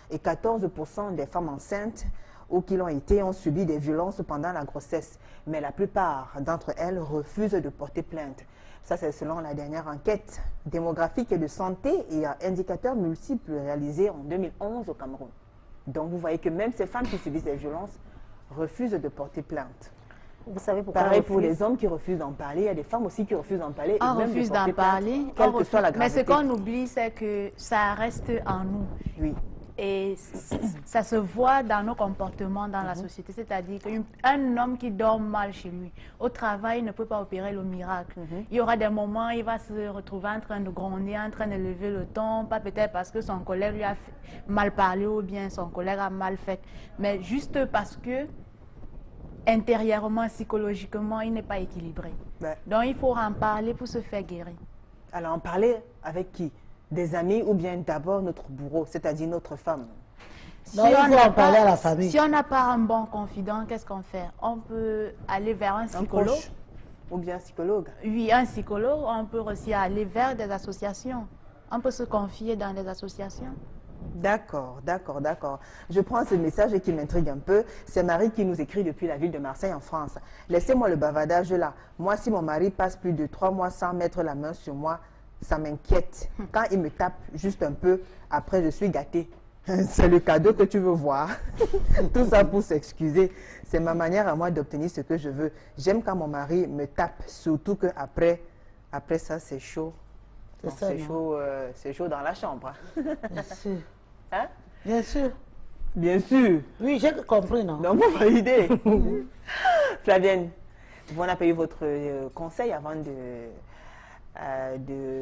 Et 14% des femmes enceintes ou qui l'ont été ont subi des violences pendant la grossesse. Mais la plupart d'entre elles refusent de porter plainte. Ça, c'est selon la dernière enquête démographique et de santé et indicateurs multiples réalisés en 2011 au Cameroun. Donc, vous voyez que même ces femmes qui subissent des violences refusent de porter plainte. Vous savez pourquoi? Pareil pour les hommes qui refusent d'en parler. Il y a des femmes aussi qui refusent d'en parler. On refuse d'en parler. Quelle que soit la gravité. Mais ce qu'on oublie, c'est que ça reste en nous. Oui. Et ça se voit dans nos comportements dans la société. C'est-à-dire qu'un homme qui dort mal chez lui, au travail, ne peut pas opérer le miracle. Il y aura des moments, il va se retrouver en train de gronder, en train de lever le ton, pas peut-être parce que son collègue lui a mal parlé ou bien son collègue a mal fait, mais juste parce que intérieurement, psychologiquement, il n'est pas équilibré. Ouais. Donc, il faut en parler pour se faire guérir. Alors, en parler avec qui? Des amis ou bien d'abord notre bourreau, c'est-à-dire notre femme? Si on n'a pas un bon confident, qu'est-ce qu'on fait? On peut aller vers un psychologue. Ou bien un psychologue? Oui, un psychologue. On peut aussi aller vers des associations. On peut se confier dans des associations. D'accord, d'accord, d'accord. Je prends ce message qui m'intrigue un peu. C'est Marie qui nous écrit depuis la ville de Marseille en France. Laissez-moi le bavardage là. Moi, si mon mari passe plus de 3 mois sans mettre la main sur moi, ça m'inquiète. Quand il me tape juste un peu, après je suis gâtée. C'est le cadeau que tu veux voir. Tout ça pour s'excuser. C'est ma manière à moi d'obtenir ce que je veux. J'aime quand mon mari me tape, surtout qu'après ça, c'est chaud. C'est chaud dans la chambre. Bien sûr. Hein? Bien sûr. Bien sûr. Oui, j'ai compris, non? Donc, vous validez. Flavienne, on a payé votre conseil avant de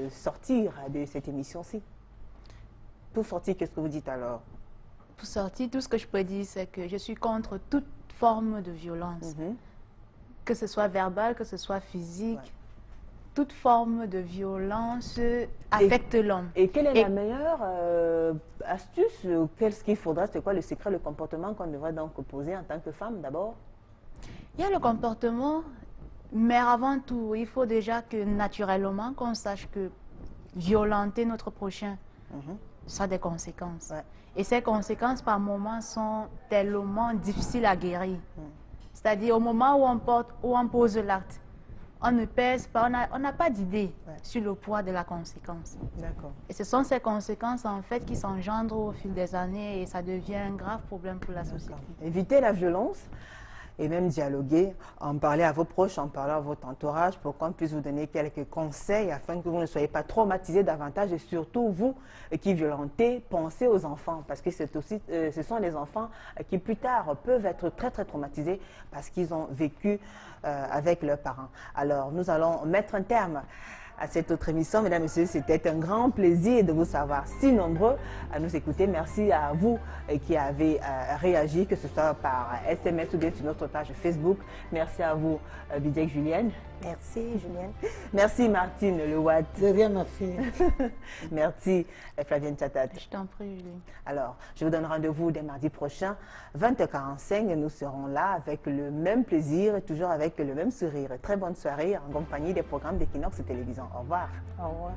sortir de cette émission-ci. Pour sortir, qu'est-ce que vous dites alors? Pour sortir, tout ce que je peux dire, c'est que je suis contre toute forme de violence. Que ce soit verbal, que ce soit physique. Ouais. Toute forme de violence affecte l'homme. Et quelle est la meilleure astuce? Qu'est-ce qu'il faudra? C'est quoi le secret, le comportement qu'on devrait donc poser en tant que femme d'abord? Il y a le comportement, mais avant tout, il faut déjà que naturellement qu'on sache que violenter notre prochain, ça a des conséquences. Ouais. Et ces conséquences, par moments, sont tellement difficiles à guérir. C'est-à-dire, au moment où on pose l'acte, on ne pèse pas, on n'a pas d'idée sur le poids de la conséquence. D'accord. Et ce sont ces conséquences, en fait, qui s'engendrent au fil des années et ça devient un grave problème pour la société. Éviter la violence. et même dialoguer, en parler à vos proches, en parler à votre entourage pour qu'on puisse vous donner quelques conseils afin que vous ne soyez pas traumatisés davantage et surtout vous qui violentez, pensez aux enfants parce que c'est aussi, ce sont les enfants qui plus tard peuvent être très traumatisés parce qu'ils ont vécu avec leurs parents. Alors nous allons mettre un terme à cette autre émission. Mesdames et messieurs, c'était un grand plaisir de vous savoir si nombreux à nous écouter. Merci à vous qui avez réagi, que ce soit par SMS ou bien sur notre page Facebook. Merci à vous, Bidjek Julienne. Merci, Julienne. Merci, Martine Lewatt. De rien, ma fille. Merci, Flavienne Chatat. Je t'en prie, Julie. Alors, je vous donne rendez-vous dès mardi prochain, 20h45. Nous serons là avec le même plaisir et toujours avec le même sourire. Très bonne soirée en compagnie des programmes d'Equinox Télévision. Au revoir. Au revoir.